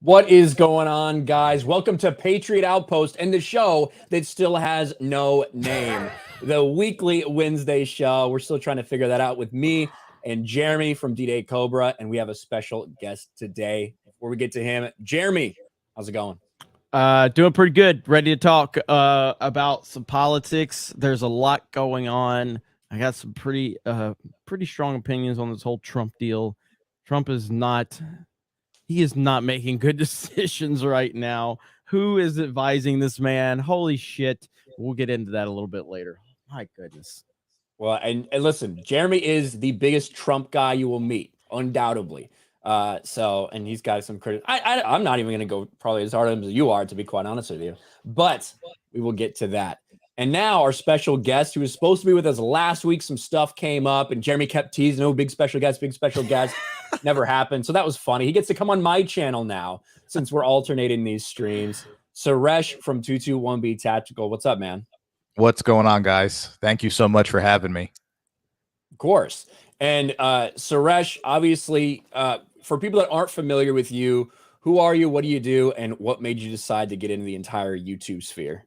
What is going on, guys? Welcome to Patriot Outpost and the show that still has no name. The weekly Wednesday show. We're still trying to figure that out with me and Jeremy from D-Day Cobra, and we have a special guest today. Before we get to him, Jeremy, how's it going? Doing pretty good. Ready to talk about some politics. There's a lot going on. I got some pretty strong opinions on this whole Trump deal. Trump is not making good decisions right now. Who is advising this man? Holy shit. We'll get into that a little bit later. My goodness. Well, and listen, Jeremy is the biggest Trump guy you will meet, undoubtedly. And he's got some credit. I'm not even going to go probably as hard as you are, to be quite honest with you, but we will get to that. And now our special guest, who was supposed to be with us last week, some stuff came up and Jeremy kept teasing, oh, big special guest. Never happened. So that was funny. He gets to come on my channel now since we're alternating these streams. Suresh from 221B Tactical. What's up, man? What's going on, guys? Thank you so much for having me. Of course. And Suresh, obviously, for people that aren't familiar with you, who are you? What do you do? And what made you decide to get into the entire YouTube sphere?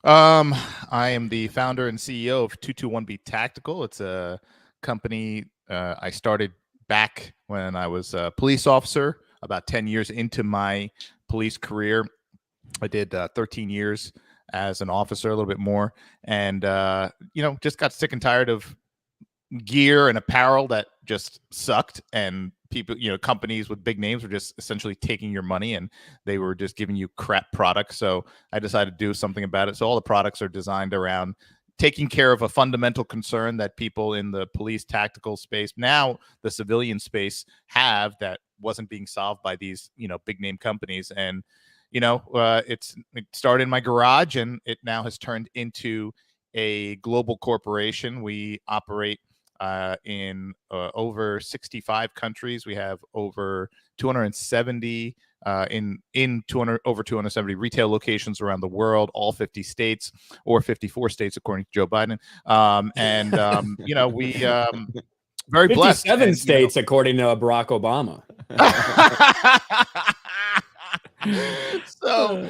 I am the founder and CEO of 221B Tactical. It's a company I started back when I was a police officer, about 10 years into my police career. I did 13 years as an officer, a little bit more, and just got sick and tired of gear and apparel that just sucked, and people, companies with big names were just essentially taking your money and they were just giving you crap products. So I decided to do something about it. So all the products are designed around taking care of a fundamental concern that people in the police tactical space, now the civilian space, have that wasn't being solved by these, big name companies. And, it started in my garage and it now has turned into a global corporation. We operate in over 65 countries. We have over 270 over 270 retail locations around the world, all 50 states or 54 states according to Joe Biden. We very blessed. 57 states according to Barack Obama. So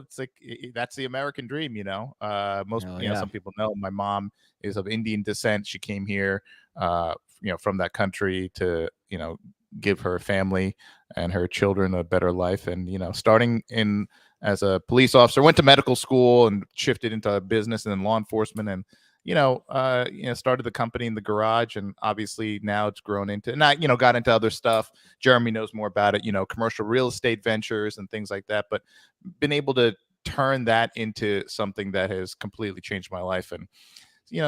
it's like that's the American dream. Some people know my mom is of Indian descent. She came here from that country to give her family and her children a better life. And starting in as a police officer, went to medical school and shifted into business and then law enforcement, and started the company in the garage, and obviously now it's grown into, and I, got into other stuff. Jeremy knows more about it, commercial real estate ventures and things like that, but been able to turn that into something that has completely changed my life. And,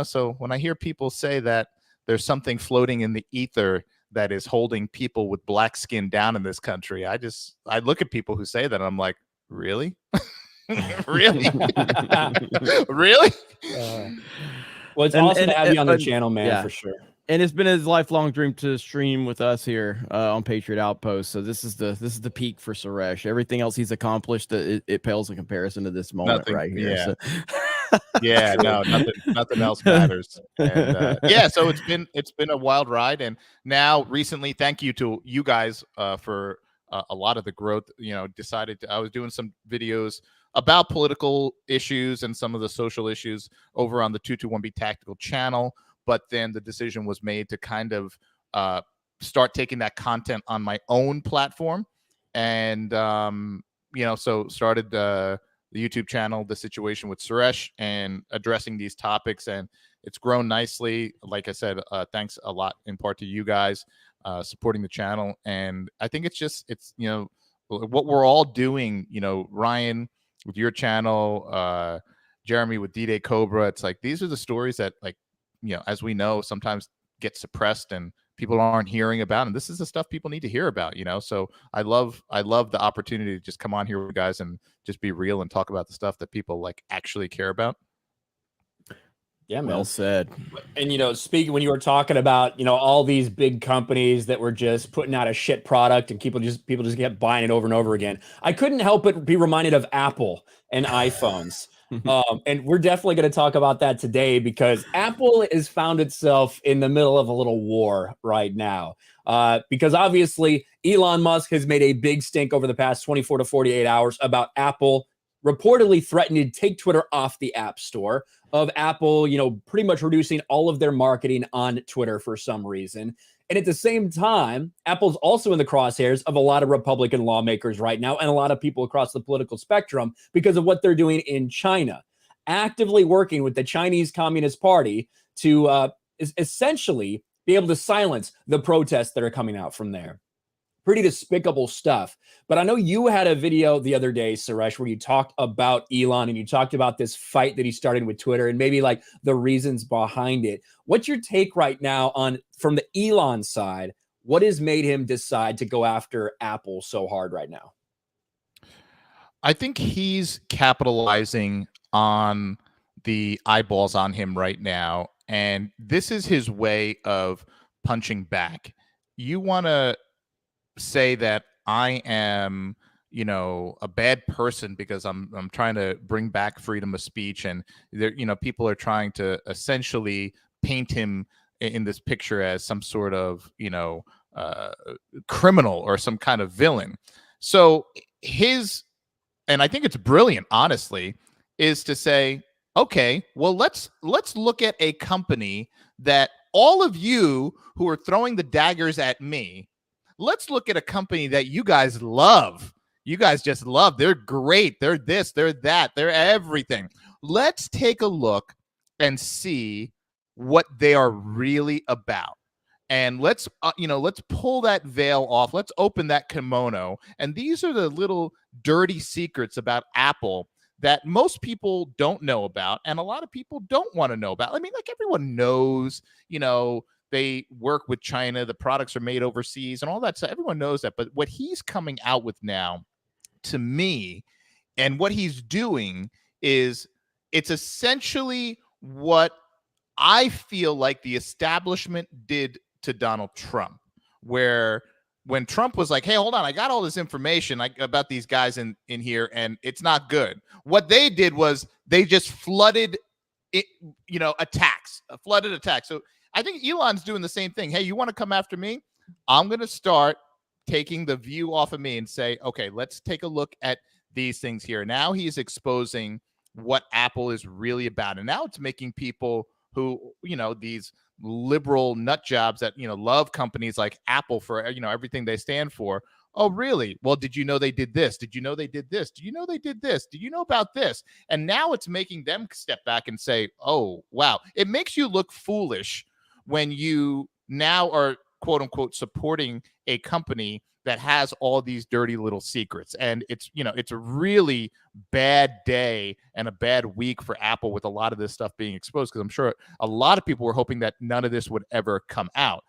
so when I hear people say that there's something floating in the ether that is holding people with black skin down in this country, I look at people who say that and I'm like, really? Really? Really? Well, it's awesome to have you on the channel, man, yeah, for sure. And it's been his lifelong dream to stream with us here on Patriot Outpost. So this is the peak for Suresh. Everything else he's accomplished, it pales in comparison to this moment right here. Yeah. So. Yeah, no, nothing else matters. And, so it's been a wild ride, and now recently, thank you to you guys for a lot of the growth. I was doing some videos about political issues and some of the social issues over on the 221B Tactical channel, but then the decision was made to kind of start taking that content on my own platform, and so started the YouTube channel, The Situation with Suresh, and addressing these topics, and it's grown nicely. Like I said, thanks a lot in part to you guys supporting the channel, and I think it's what we're all doing. Ryan with your channel, Jeremy with D-Day Cobra. It's like these are the stories that, as we know, sometimes get suppressed and people aren't hearing about, and this is the stuff people need to hear about. So I love the opportunity to just come on here with you guys and just be real and talk about the stuff that people actually care about. Yeah, man. Well said. And speaking, when you were talking about all these big companies that were just putting out a shit product and people just kept buying it over and over again, I couldn't help but be reminded of Apple and iPhones. And we're definitely going to talk about that today because Apple has found itself in the middle of a little war right now. Because obviously Elon Musk has made a big stink over the past 24 to 48 hours about Apple reportedly threatening to take Twitter off the App Store, of Apple, pretty much reducing all of their marketing on Twitter for some reason. And at the same time, Apple's also in the crosshairs of a lot of Republican lawmakers right now and a lot of people across the political spectrum because of what they're doing in China, actively working with the Chinese Communist Party to essentially be able to silence the protests that are coming out from there. Pretty despicable stuff. But I know you had a video the other day, Suresh, where you talked about Elon and you talked about this fight that he started with Twitter and maybe like the reasons behind it. What's your take right now on, from the Elon side, what has made him decide to go after Apple so hard right now? I think he's capitalizing on the eyeballs on him right now. And this is his way of punching back. You want to say that I am, a bad person because I'm trying to bring back freedom of speech, and there, people are trying to essentially paint him in this picture as some sort of, criminal or some kind of villain. So and I think it's brilliant, honestly, is to say, okay, well, let's look at a company that all of you who are throwing the daggers at me, let's look at a company that you guys love. You guys just love. They're great. They're this, they're that, they're everything. Let's take a look and see what they are really about. And let's pull that veil off. Let's open that kimono. And these are the little dirty secrets about Apple that most people don't know about, and a lot of people don't want to know about. I mean, like, everyone knows, they work with China, the products are made overseas and all that stuff. Everyone knows that. But what he's coming out with now, to me, and what he's doing is, it's essentially what I feel like the establishment did to Donald Trump, where when Trump was like, hey, hold on, I got all this information about these guys in here, and it's not good. What they did was they just flooded it, attacks. So I think Elon's doing the same thing. Hey, you want to come after me? I'm going to start taking the view off of me and say, okay, let's take a look at these things here. Now he's exposing what Apple is really about. And now it's making people who, these liberal nut jobs that, love companies like Apple for, everything they stand for. Oh, really? Well, did you know they did this? Did you know they did this? Do you know they did this? Do you know about this? And now it's making them step back and say, oh, wow. It makes you look foolish when you now are, quote unquote, supporting a company that has all these dirty little secrets. And it's, it's a really bad day and a bad week for Apple with a lot of this stuff being exposed, because I'm sure a lot of people were hoping that none of this would ever come out.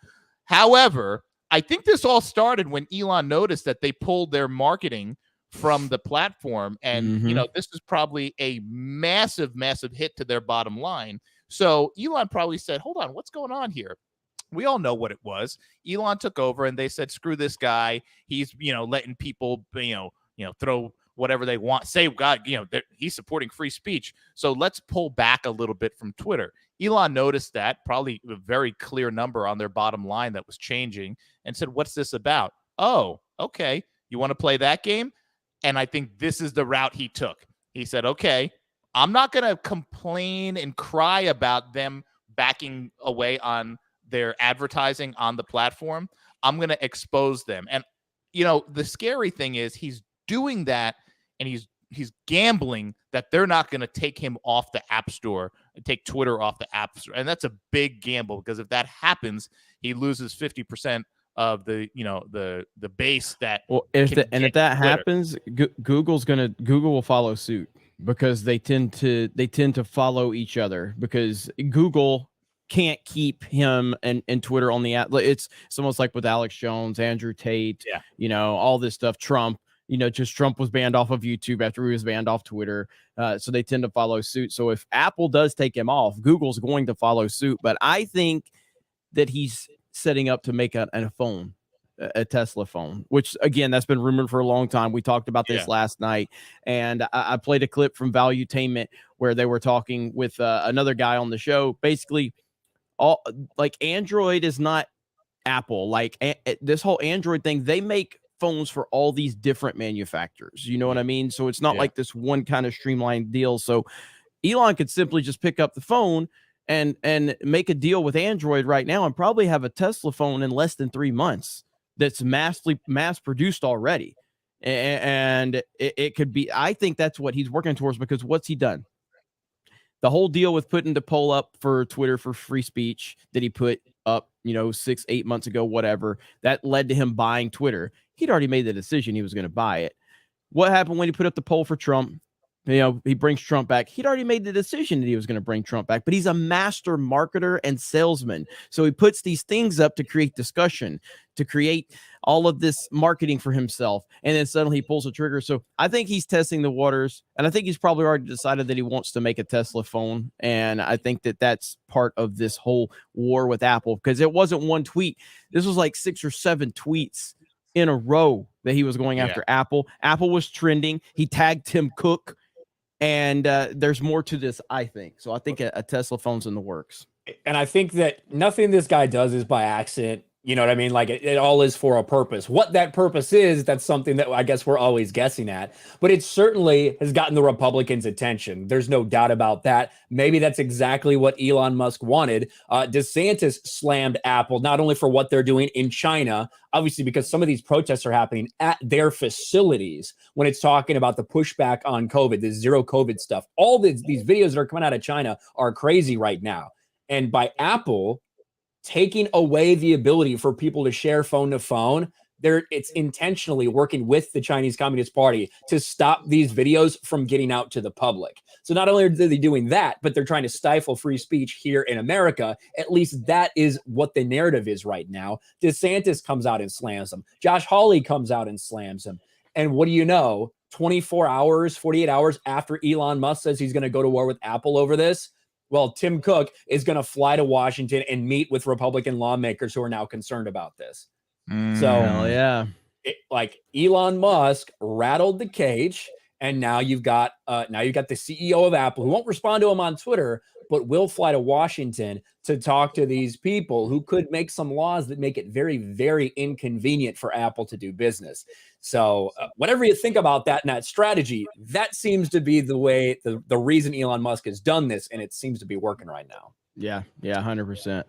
However, I think this all started when Elon noticed that they pulled their marketing from the platform. And, this is probably a massive, massive hit to their bottom line. So Elon probably said, hold on, what's going on here? We all know what it was. Elon took over and they said, screw this guy. He's, letting people, throw whatever they want. Say, God, he's supporting free speech. So let's pull back a little bit from Twitter. Elon noticed that, probably a very clear number on their bottom line that was changing, and said, what's this about? Oh, okay. You want to play that game? And I think this is the route he took. He said, okay, I'm not going to complain and cry about them backing away on their advertising on the platform. I'm going to expose them. And, the scary thing is he's doing that, and he's gambling that they're not going to take him off the App Store and take Twitter off the App Store. And that's a big gamble, because if that happens, he loses 50% of the base that. Well, if that happens, Google will follow suit, because they tend to follow each other, because Google can't keep him and Twitter on the app. It's almost like with Alex Jones, Andrew Tate, all this stuff. Trump, just Trump was banned off of YouTube after he was banned off Twitter. So they tend to follow suit. So if Apple does take him off, Google's going to follow suit. But I think that he's setting up to make a phone. a Tesla phone, which again, that's been rumored for a long time. We talked about this last night, and I played a clip from Valuetainment where they were talking with another guy on the show. Basically, all like Android is not Apple. Like this whole Android thing, they make phones for all these different manufacturers. You know what I mean? So it's not like this one kind of streamlined deal. So Elon could simply just pick up the phone and make a deal with Android right now and probably have a Tesla phone in less than 3 months that's mass produced already. And it could be, I think that's what he's working towards, because what's he done? The whole deal with putting the poll up for Twitter for free speech that he put up, 6-8 months ago, whatever, that led to him buying Twitter. He'd already made the decision he was going to buy it. What happened when he put up the poll for Trump? He brings Trump back. He'd already made the decision that he was going to bring Trump back, but he's a master marketer and salesman. So he puts these things up to create discussion, to create all of this marketing for himself. And then suddenly he pulls a trigger. So I think he's testing the waters, and I think he's probably already decided that he wants to make a Tesla phone. And I think that that's part of this whole war with Apple, because it wasn't one tweet. This was like 6 or 7 tweets in a row that he was going after Apple. Apple was trending. He tagged Tim Cook. And there's more to this, I think. So I think a Tesla phone's in the works. And I think that nothing this guy does is by accident. You know what I mean? Like it all is for a purpose. What that purpose is, that's something that I guess we're always guessing at. But it certainly has gotten the Republicans' attention. There's no doubt about that. Maybe that's exactly what Elon Musk wanted. DeSantis slammed Apple, not only for what they're doing in China, obviously because some of these protests are happening at their facilities when it's talking about the pushback on COVID, the zero COVID stuff. All these videos that are coming out of China are crazy right now. And by Apple taking away the ability for people to share phone to phone, it's intentionally working with the Chinese Communist Party to stop these videos from getting out to the public. So not only are they doing that, but they're trying to stifle free speech here in America. At least that is what the narrative is right now. DeSantis comes out and slams him. Josh Hawley comes out and slams him. And what do you know? 24 hours, 48 hours after Elon Musk says he's going to go to war with Apple over this, well, Tim Cook is going to fly to Washington and meet with Republican lawmakers who are now concerned about this. So, like Elon Musk rattled the cage, and now you've got the CEO of Apple who won't respond to him on Twitter, but will fly to Washington to talk to these people who could make some laws that make it very, very inconvenient for Apple to do business. So whatever you think about that and that strategy, that seems to be the way, the reason Elon Musk has done this, and it seems to be working right now. Yeah, 100%.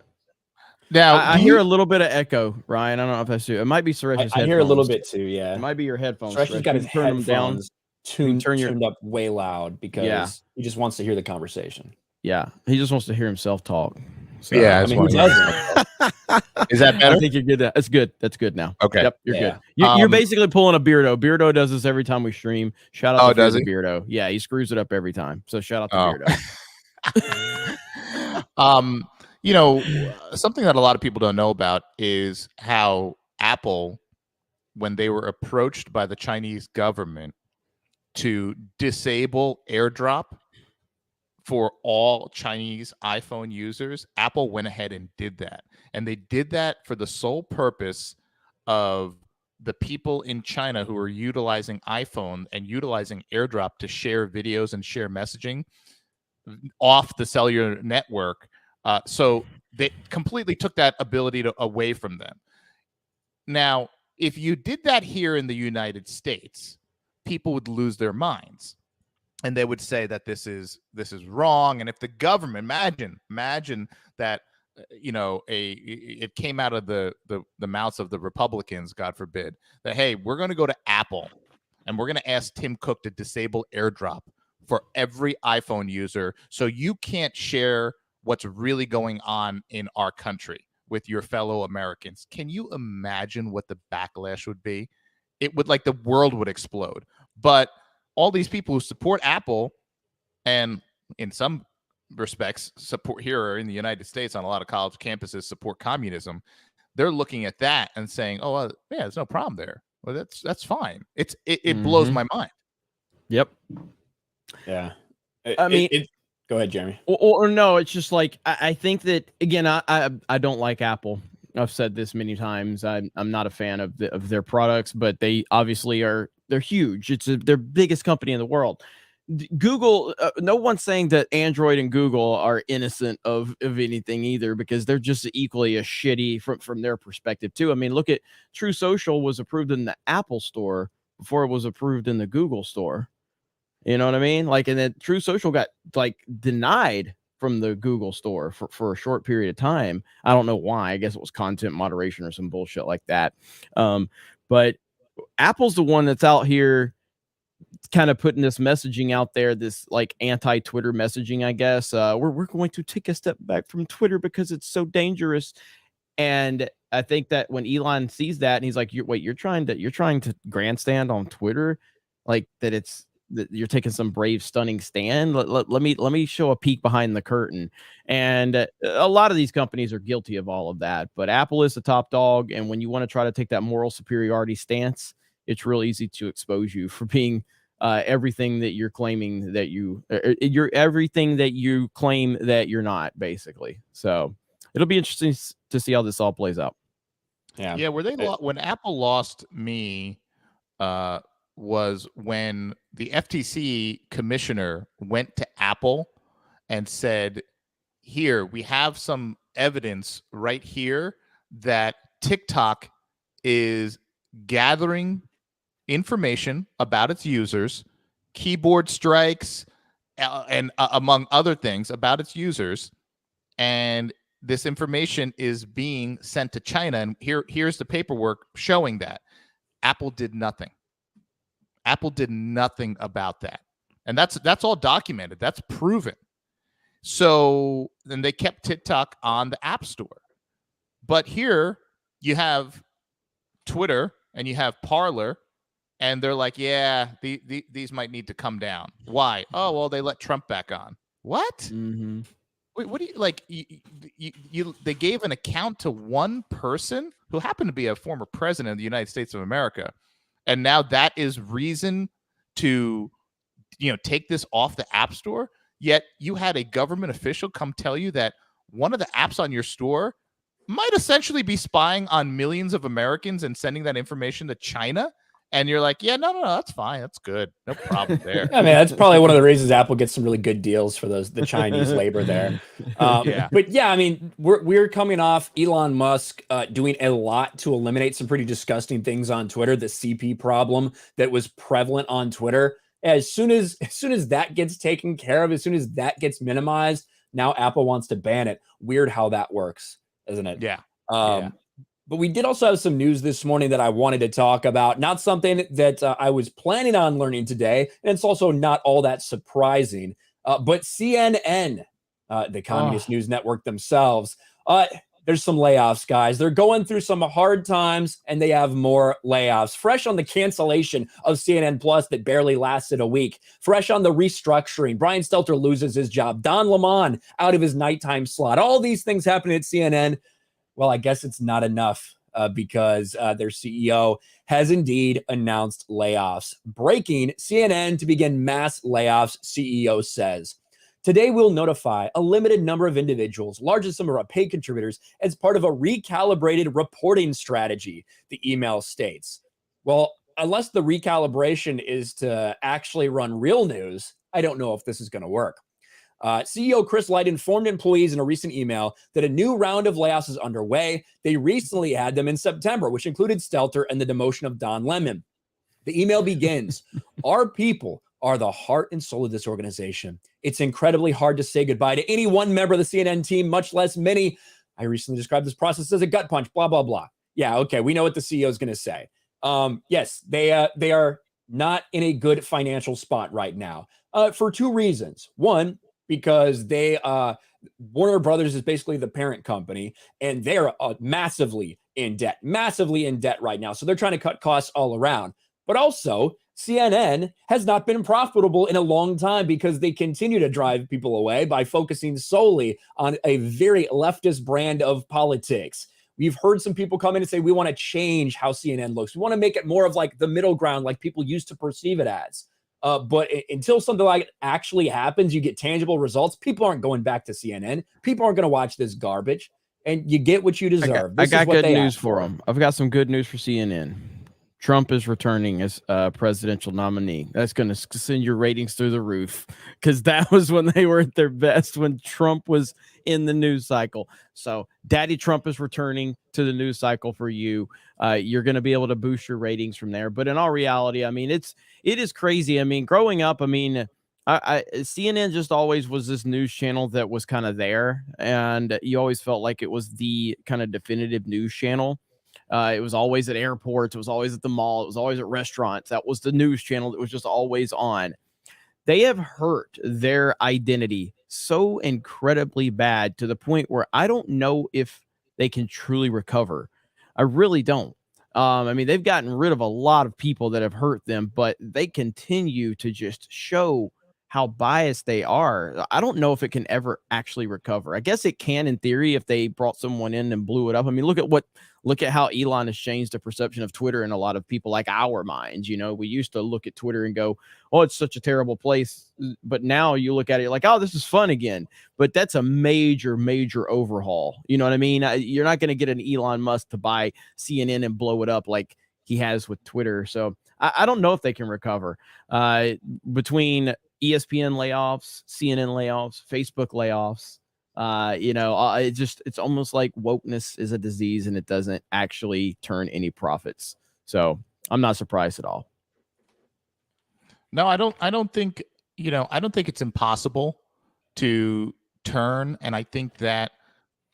Now I hear a little bit of echo, Ryan. I don't know if that's you. It might be Suresh's headphones. I hear a little bit too, yeah. It might be your headphones. Suresh has got his headphones tuned up way loud because he just wants to hear the conversation. Yeah, he just wants to hear himself talk. So, yeah, I mean, who doesn't? Is that better? I think you're good. That's good. That's good now. Okay. Yep, you're good. You're basically pulling a Beardo. Beardo does this every time we stream. Shout out to Beardo. Yeah, he screws it up every time. So shout out to Beardo. Something that a lot of people don't know about is how Apple, when they were approached by the Chinese government to disable AirDrop for all Chinese iPhone users, Apple went ahead and did that. And they did that for the sole purpose of the people in China who are utilizing iPhone and utilizing AirDrop to share videos and share messaging off the cellular network. So they completely took that ability away from them. Now, if you did that here in the United States, people would lose their minds. And they would say that this is wrong. And if the government, imagine that, it came out of the mouths of the Republicans, God forbid, that, hey, we're going to go to Apple and we're going to ask Tim Cook to disable AirDrop for every iPhone user. So you can't share what's really going on in our country with your fellow Americans. Can you imagine what the backlash would be? It would, like, the world would explode. But all these people who support Apple, and in some respects support here in the United States on a lot of college campuses support communism, they're looking at that and saying, "Oh, yeah, there's no problem there. Well, that's fine." It blows my mind. Yep. Yeah. I mean, go ahead, Jeremy. Or no, it's just like I think that, again, I don't like Apple. I've said this many times. I'm not a fan of their products, but they obviously they're huge. It's their biggest company in the world. Google, no one's saying that Android and Google are innocent of anything either, because they're just equally as shitty from their perspective too. I mean, look at True Social was approved in the Apple Store before it was approved in the Google Store. You know what I mean? Like, and then True Social got like denied from the Google Store for a short period of time. I don't know why. I guess it was content moderation or some bullshit like that. But Apple's the one that's out here kind of putting this messaging out there, this like anti-Twitter messaging, I guess. We're going to take a step back from Twitter because it's so dangerous. And I think that when Elon sees that and he's like, you're trying to grandstand on Twitter, like that you're taking some brave, stunning stand. Let me show a peek behind the curtain. And a lot of these companies are guilty of all of that, but Apple is the top dog. And when you want to try to take that moral superiority stance, it's real easy to expose you for being everything that you're claiming that you're everything that you claim that you're not, basically. So it'll be interesting to see how this all plays out. Yeah. When Apple lost me, was when the FTC commissioner went to Apple and said, "Here, we have some evidence right here that TikTok is gathering information about its users, keyboard strikes, and among other things about its users, and this information is being sent to China, and here's the paperwork showing that." Apple did nothing. Apple did nothing about that. And that's all documented. That's proven. So then they kept TikTok on the App Store. But here you have Twitter and you have Parler, and they're like, yeah, these might need to come down. Why? Oh, well, they let Trump back on. What? Mm-hmm. Wait, what do you like? They gave an account to one person who happened to be a former president of the United States of America, and now that is reason to, take this off the App Store. Yet you had a government official come tell you that one of the apps on your store might essentially be spying on millions of Americans and sending that information to China. And you're like, yeah, no, that's fine. That's good. No problem there. I mean, that's probably one of the reasons Apple gets some really good deals for the Chinese labor there. Yeah. But yeah, I mean, we're coming off Elon Musk doing a lot to eliminate some pretty disgusting things on Twitter. The CP problem that was prevalent on Twitter. As soon as that gets taken care of, as soon as that gets minimized, now Apple wants to ban it. Weird how that works, isn't it? Yeah. But we did also have some news this morning that I wanted to talk about. Not something that I was planning on learning today, and it's also not all that surprising. But CNN, the Communist News Network themselves, there's some layoffs, guys. They're going through some hard times, and they have more layoffs. Fresh on the cancellation of CNN Plus that barely lasted a week. Fresh on the restructuring. Brian Stelter loses his job. Don Lemon out of his nighttime slot. All these things happening at CNN. Well, I guess it's not enough because their CEO has indeed announced layoffs. Breaking, CNN to begin mass layoffs, CEO says. Today, we'll notify a limited number of individuals, largest number of paid contributors, as part of a recalibrated reporting strategy, the email states. Well, unless the recalibration is to actually run real news, I don't know if this is going to work. CEO Chris Light informed employees in a recent email that a new round of layoffs is underway. They recently had them in September, which included Stelter and the demotion of Don Lemon. The email begins, our people are the heart and soul of this organization. It's incredibly hard to say goodbye to any one member of the CNN team, much less many. I recently described this process as a gut punch, blah, blah, blah. Yeah, okay, we know what the CEO is going to say. Yes, they are not in a good financial spot right now for two reasons. One, because Warner Brothers is basically the parent company, and they're massively in debt right now. So they're trying to cut costs all around. But also, CNN has not been profitable in a long time because they continue to drive people away by focusing solely on a very leftist brand of politics. We've heard some people come in and say, we want to change how CNN looks. We want to make it more of like the middle ground, like people used to perceive it as. But until something like it actually happens, you get tangible results. People aren't going back to CNN. People aren't going to watch this garbage. and you get what you deserve. I This got is what good they news asked for them. I've got some good news for CNN. Trump is returning as presidential nominee. That's going to send your ratings through the roof, because that was when they were at their best, when Trump was in the news cycle. So Daddy Trump is returning to the news cycle for you. You're going to be able to boost your ratings from there. But in all reality, I mean, it is crazy. I mean, growing up, I mean, CNN just always was this news channel that was kind of there, and you always felt like it was the kind of definitive news channel. It was always at airports. It was always at the mall. It was always at restaurants. That was the news channel that was just always on. They have hurt their identity so incredibly bad to the point where I don't know if they can truly recover. I really don't. I mean, they've gotten rid of a lot of people that have hurt them, but they continue to just show how biased they are. I don't know if it can ever actually recover. I guess it can in theory if they brought someone in and blew it up. I mean, look at how Elon has changed the perception of Twitter in a lot of people like our minds. You know, we used to look at Twitter and go, oh, it's such a terrible place. But now you look at it like, oh, this is fun again. But that's a major, major overhaul. You know what I mean? You're not going to get an Elon Musk to buy CNN and blow it up like he has with Twitter. So I don't know if they can recover between ESPN layoffs, CNN layoffs, Facebook layoffs. It's almost like wokeness is a disease and it doesn't actually turn any profits. So I'm not surprised at all. No, I don't think it's impossible to turn. And I think that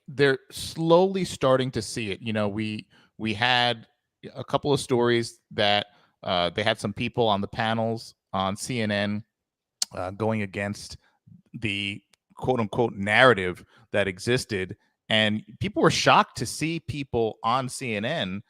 they're slowly starting to see it. You know, we had a couple of stories that they had some people on the panels on CNN going against the quote unquote narrative that existed. And people were shocked to see people on CNN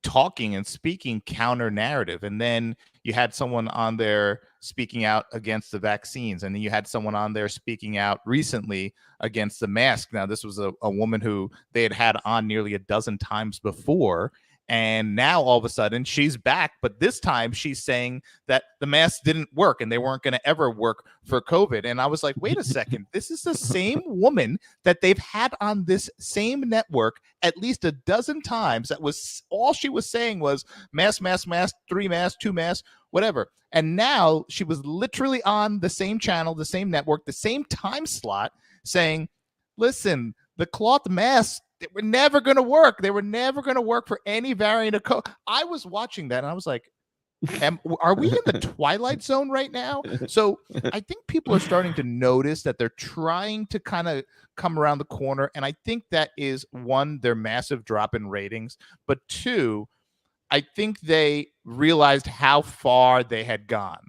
talking and speaking counter narrative. And then you had someone on there speaking out against the vaccines. And then you had someone on there speaking out recently against the mask. Now, this was a woman who they had on nearly a dozen times before. And now all of a sudden she's back, but this time she's saying that the masks didn't work and they weren't going to ever work for COVID. And I was like, wait a second, this is the same woman that they've had on this same network at least a dozen times. That was all she was saying was mask, 3 masks, 2 masks, whatever. And now she was literally on the same channel, the same network, the same time slot saying, listen, the cloth masks, they were never going to work. They were never going to work for any variant of COVID. I was watching that and I was like, are we in the Twilight Zone right now? So I think people are starting to notice that they're trying to kind of come around the corner. And I think that is, one, their massive drop in ratings. But two, I think they realized how far they had gone.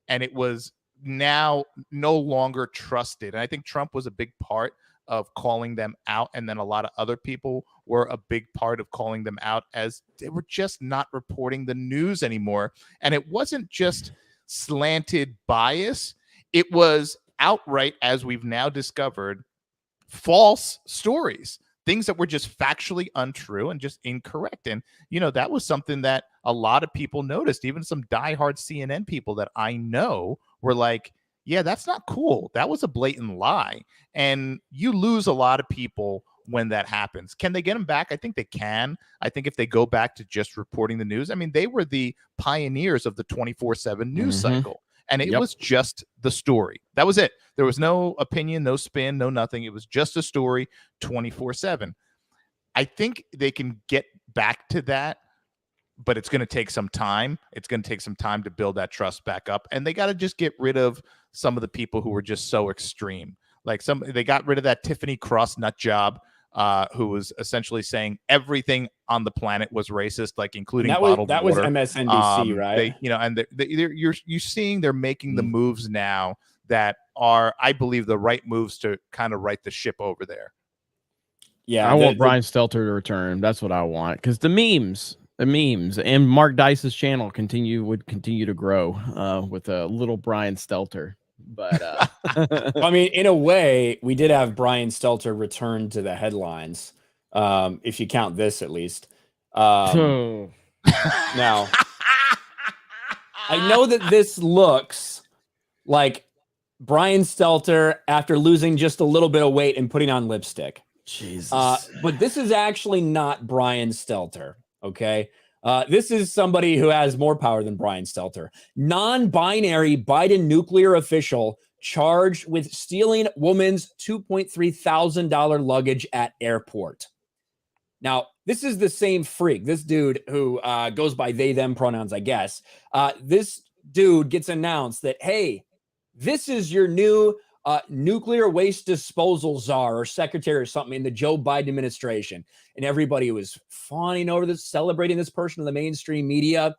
And it was now no longer trusted. And I think Trump was a big part of calling them out, and then a lot of other people were a big part of calling them out, as they were just not reporting the news anymore. And it wasn't just slanted bias, it was outright, as we've now discovered, false stories, things that were just factually untrue and just incorrect. And that was something that a lot of people noticed. Even some diehard CNN people that I know were like, yeah, that's not cool. That was a blatant lie. And you lose a lot of people when that happens. Can they get them back? I think they can. I think if they go back to just reporting the news, I mean, they were the pioneers of the 24/7 news cycle. And it was just the story. That was it. There was no opinion, no spin, no nothing. It was just a story 24/7. I think they can get back to that, but it's going to take some time. It's going to take some time to build that trust back up. And they got to just get rid of some of the people who were just so extreme. Like they got rid of that Tiffany Cross nut job, who was essentially saying everything on the planet was racist, like including bottled water. That was MSNBC, right? You're seeing they're making the moves now that are, I believe, the right moves to kind of right the ship over there. Yeah, I want Brian Stelter to return. That's what I want, because the memes and Mark Dice's channel would continue to grow with a little Brian Stelter. But I mean, in a way, we did have Brian Stelter return to the headlines, if you count this at least. Now, I know that this looks like Brian Stelter after losing just a little bit of weight and putting on lipstick. Jesus. But this is actually not Brian Stelter, okay? This is somebody who has more power than Brian Stelter. Non-binary Biden nuclear official charged with stealing woman's $2.3 thousand luggage at airport. Now, this is the same freak. This dude who goes by they, them pronouns, I guess. This dude gets announced that, hey, this is your new nuclear waste disposal czar or secretary or something in the Joe Biden administration. And everybody was fawning over this, celebrating this person in the mainstream media.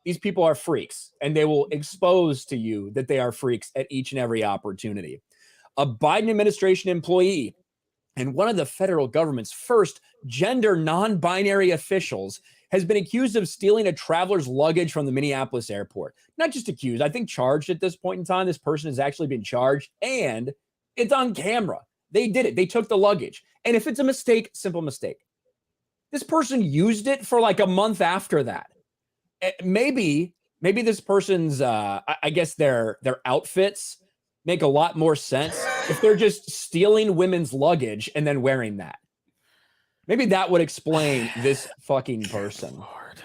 These people are freaks, and they will expose to you that they are freaks at each and every opportunity. A Biden administration employee and one of the federal government's first gender non-binary officials has been accused of stealing a traveler's luggage from the Minneapolis airport. Not just accused, I think charged at this point in time. This person has actually been charged, and it's on camera. They did it. They took the luggage. And if it's a mistake, simple mistake. This person used it for like a month after that. Maybe this person's, I guess their outfits make a lot more sense if they're just stealing women's luggage and then wearing that. Maybe that would explain this fucking person. Lord.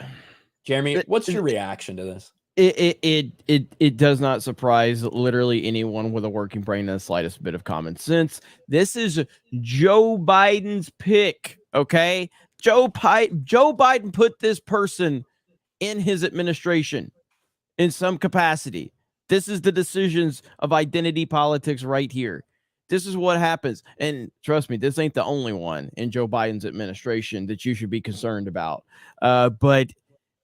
Jeremy, what's your reaction to this? It does not surprise literally anyone with a working brain and the slightest bit of common sense. This is Joe Biden's pick, okay? Joe Biden put this person in his administration in some capacity. This is the decisions of identity politics right here. This is what happens. And trust me, this ain't the only one in Joe Biden's administration that you should be concerned about. But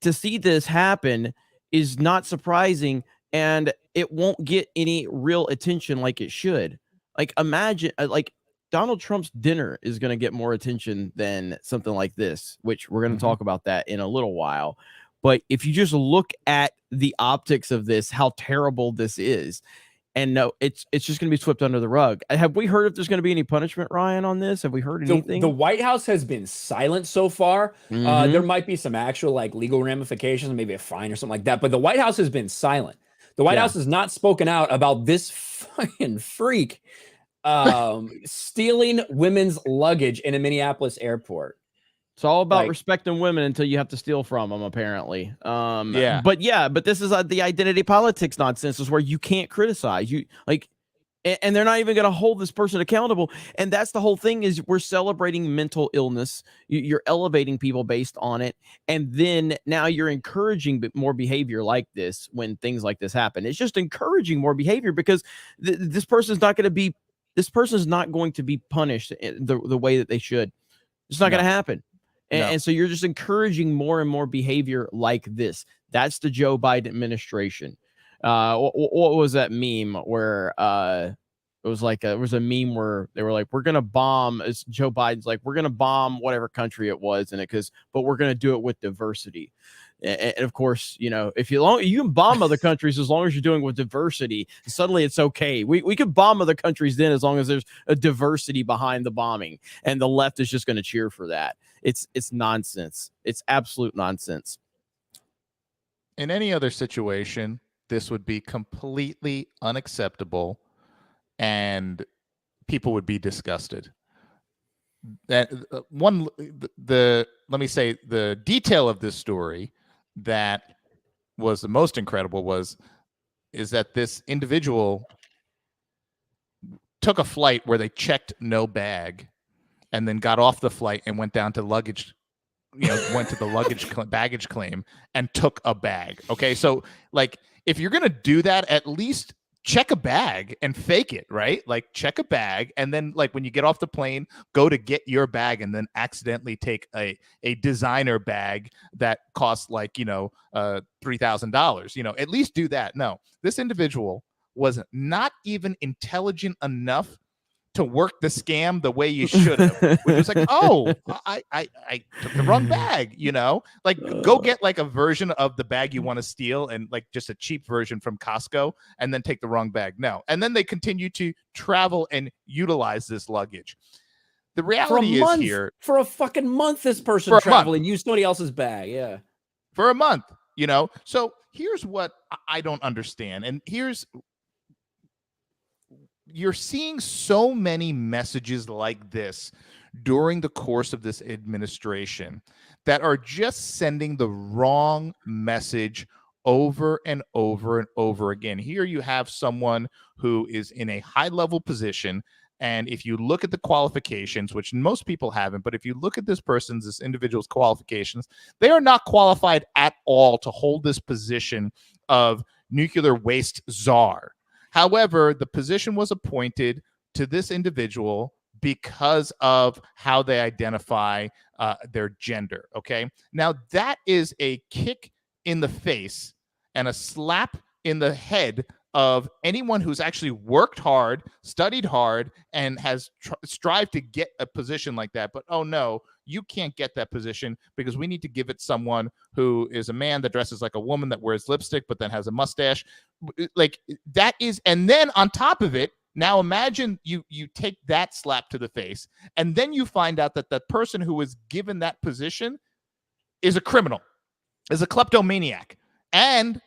to see this happen is not surprising, and it won't get any real attention like it should. Like, imagine, like, Donald Trump's dinner is going to get more attention than something like this, which we're going to talk about that in a little while. But if you just look at the optics of this, how terrible this is, and no, it's just going to be swept under the rug. Have we heard if there's going to be any punishment, Ryan, on this? Have we heard anything? The White House has been silent so far. There might be some actual like legal ramifications, maybe a fine or something like that. But the White House has been silent. The White House has not spoken out about this fucking freak stealing women's luggage in a Minneapolis airport. It's all about respecting women until you have to steal from them, apparently. But this is the identity politics nonsense, is where you can't criticize you, like, and they're not even going to hold this person accountable. And that's the whole thing, is we're celebrating mental illness. You're elevating people based on it. And then now you're encouraging more behavior like this when things like this happen. It's just encouraging more behavior, because this person's not going to be punished the way that they should. It's not going to happen. And so you're just encouraging more and more behavior like this. That's the Joe Biden administration. What was that meme where it was like it was a meme where they were like, we're gonna bomb. It's Joe Biden's like, we're gonna bomb whatever country it was, and but we're gonna do it with diversity. And of course, you know, if you can bomb other countries as long as you're doing it with diversity, suddenly it's okay. We could bomb other countries then as long as there's a diversity behind the bombing, and the left is just going to cheer for that. It's nonsense. It's absolute nonsense. In any other situation, this would be completely unacceptable, and people would be disgusted. That let me say, the detail of this story that was the most incredible is that this individual took a flight where they checked no bag, and then got off the flight and went down to luggage, went to the baggage claim and took a bag. Okay, so like, if you're gonna do that, at least check a bag and fake it, right? Like, check a bag, and then like when you get off the plane, go to get your bag, and then accidentally take a designer bag that costs like $3,000. At least do that. No, this individual was not even intelligent enough to work the scam the way you should have, which was like, oh, I took the wrong bag, like, go get like a version of the bag you want to steal, and like just a cheap version from Costco, and then take the wrong bag. No. And then they continue to travel and utilize this luggage. The reality is here, for a fucking month, this person traveled and used somebody else's bag. Yeah. For a month, So here's what I don't understand. And here's, you're seeing so many messages like this during the course of this administration that are just sending the wrong message over and over and over again. Here you have someone who is in a high-level position, and if you look at the qualifications, which most people haven't, but if you look at this individual's qualifications, they are not qualified at all to hold this position of nuclear waste czar. However, the position was appointed to this individual because of how they identify their gender. Okay. Now, that is a kick in the face and a slap in the head of anyone who's actually worked hard, studied hard, and has strived to get a position like that. But, oh, no, you can't get that position because we need to give it someone who is a man that dresses like a woman, that wears lipstick, but then has a mustache. Like, that is, and then on top of it, now imagine you take that slap to the face, and then you find out that that person who was given that position is a criminal, is a kleptomaniac. And,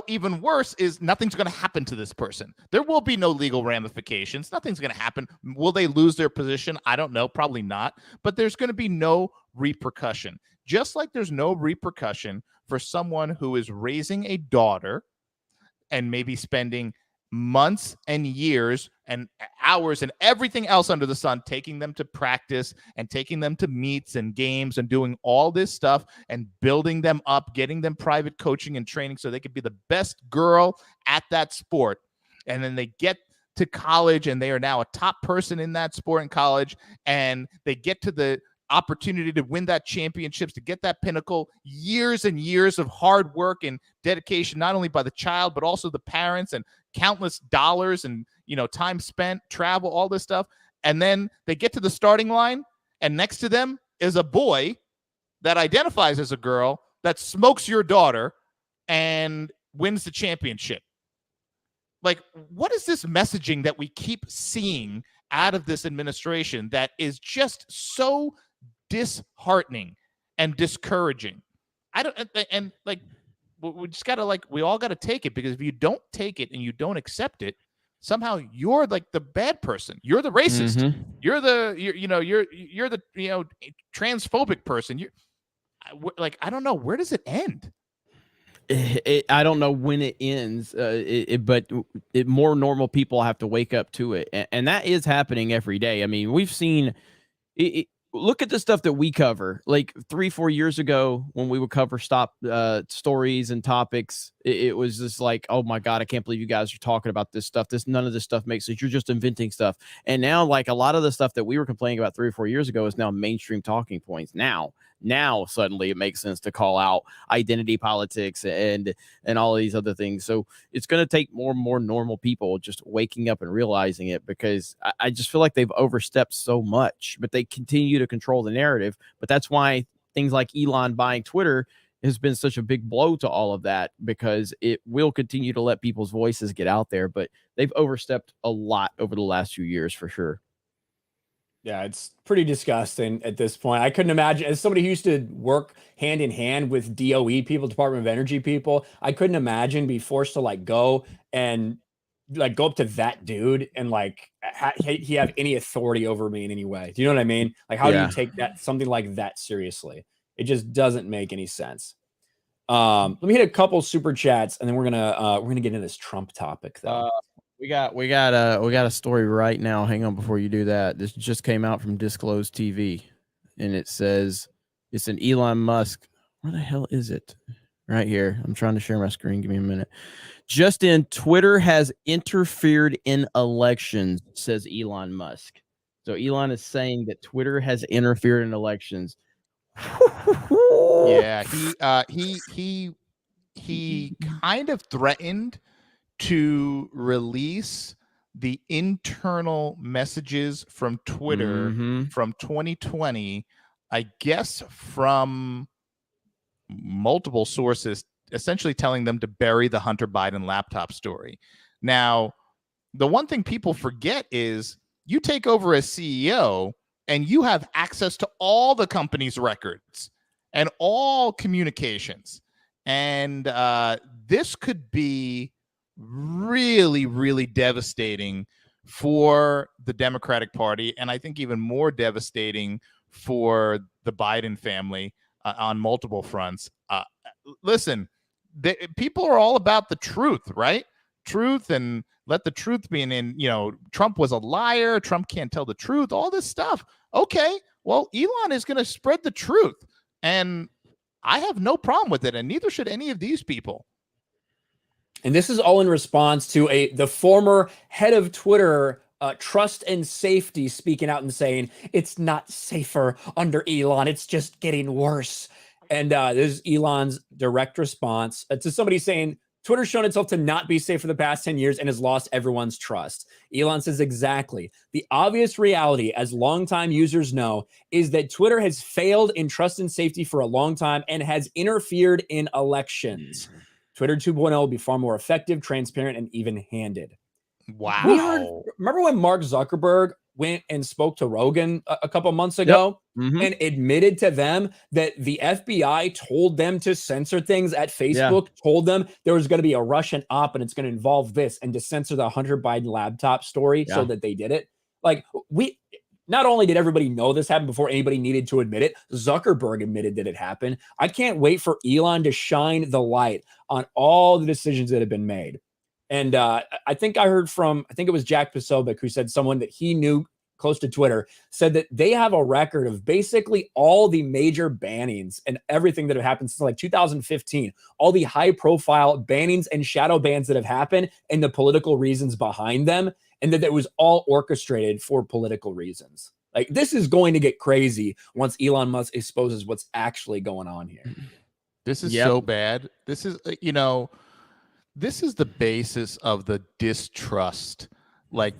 even worse is nothing's going to happen to this person. There will be no legal ramifications. Nothing's going to happen. Will they lose their position? I don't know. Probably not. But there's going to be no repercussion. Just like there's no repercussion for someone who is raising a daughter and maybe spending months and years and hours and everything else under the sun, taking them to practice and taking them to meets and games and doing all this stuff and building them up, getting them private coaching and training so they could be the best girl at that sport. And then they get to college and they are now a top person in that sport in college, and they get to the opportunity to win that championships, to get that pinnacle. Years and years of hard work and dedication, not only by the child, but also the parents, and countless dollars and, time spent, travel, all this stuff. And then they get to the starting line, and next to them is a boy that identifies as a girl that smokes your daughter and wins the championship. Like, what is this messaging that we keep seeing out of this administration that is just so disheartening and discouraging? We just gotta we all gotta take it, because if you don't take it and you don't accept it, somehow you're like the bad person. You're the racist. Mm-hmm. You're the transphobic person. I don't know, where does it end? I don't know when it ends, but more normal people have to wake up to it, and that is happening every day. I mean, we've seen it. Look at the stuff that we cover. Like 3-4 years ago, when we would cover stories and topics, it was just like, oh my God, I can't believe you guys are talking about this stuff. None of this stuff makes sense. You're just inventing stuff. And now, like, a lot of the stuff that we were complaining about 3 or 4 years ago is now mainstream talking points. Now suddenly it makes sense to call out identity politics and all of these other things. So it's going to take more and more normal people just waking up and realizing it, because I just feel like they've overstepped so much, but they continue to control the narrative. But that's why things like Elon buying Twitter has been such a big blow to all of that, because it will continue to let people's voices get out there. But they've overstepped a lot over the last few years, for sure. Yeah, it's pretty disgusting at this point. I couldn't imagine, as somebody who used to work hand in hand with DOE people, Department of Energy people, I couldn't imagine be forced to go up to that dude and he have any authority over me in any way. Do you know what I mean? Like, how do you take something like that seriously? It just doesn't make any sense. Let me hit a couple super chats, and then we're gonna get into this Trump topic though. We got a story right now. Hang on, before you do that. This just came out from Disclosed TV, and it says it's an Elon Musk. Where the hell is it? Right here. I'm trying to share my screen. Give me a minute. Just in, Twitter has interfered in elections, says Elon Musk. So Elon is saying that Twitter has interfered in elections. Yeah, he kind of threatened to release the internal messages from Twitter from 2020, I guess from multiple sources, essentially telling them to bury the Hunter Biden laptop story. Now, the one thing people forget is you take over as CEO and you have access to all the company's records and all communications. And this could be really, really devastating for the Democratic Party, and I think even more devastating for the Biden family on multiple fronts. Listen, people are all about the truth, right? Truth, and let the truth be in, Trump was a liar. Trump can't tell the truth, all this stuff. Okay, well, Elon is going to spread the truth, and I have no problem with it, and neither should any of these people. And this is all in response to the former head of Twitter, Trust and Safety, speaking out and saying, it's not safer under Elon. It's just getting worse. And this is Elon's direct response to somebody saying, Twitter's shown itself to not be safe for the past 10 years and has lost everyone's trust. Elon says exactly. The obvious reality, as longtime users know, is that Twitter has failed in trust and safety for a long time and has interfered in elections. Twitter 2.0 will be far more effective, transparent, and even-handed. Wow. Remember when Mark Zuckerberg went and spoke to Rogan a couple months ago and admitted to them that the FBI told them to censor things at Facebook, told them there was going to be a Russian op and it's going to involve this, and to censor the Hunter Biden laptop story so that they did it? Like, not only did everybody know this happened before anybody needed to admit it, Zuckerberg admitted that it happened. I can't wait for Elon to shine the light on all the decisions that have been made. And I think I heard from, I think it was Jack Posobiec, who said someone that he knew close to Twitter said that they have a record of basically all the major bannings and everything that have happened since like 2015, all the high profile bannings and shadow bans that have happened and the political reasons behind them, and that it was all orchestrated for political reasons. Like, this is going to get crazy once Elon Musk exposes what's actually going on here. This is so bad. This is, this is the basis of the distrust. Like,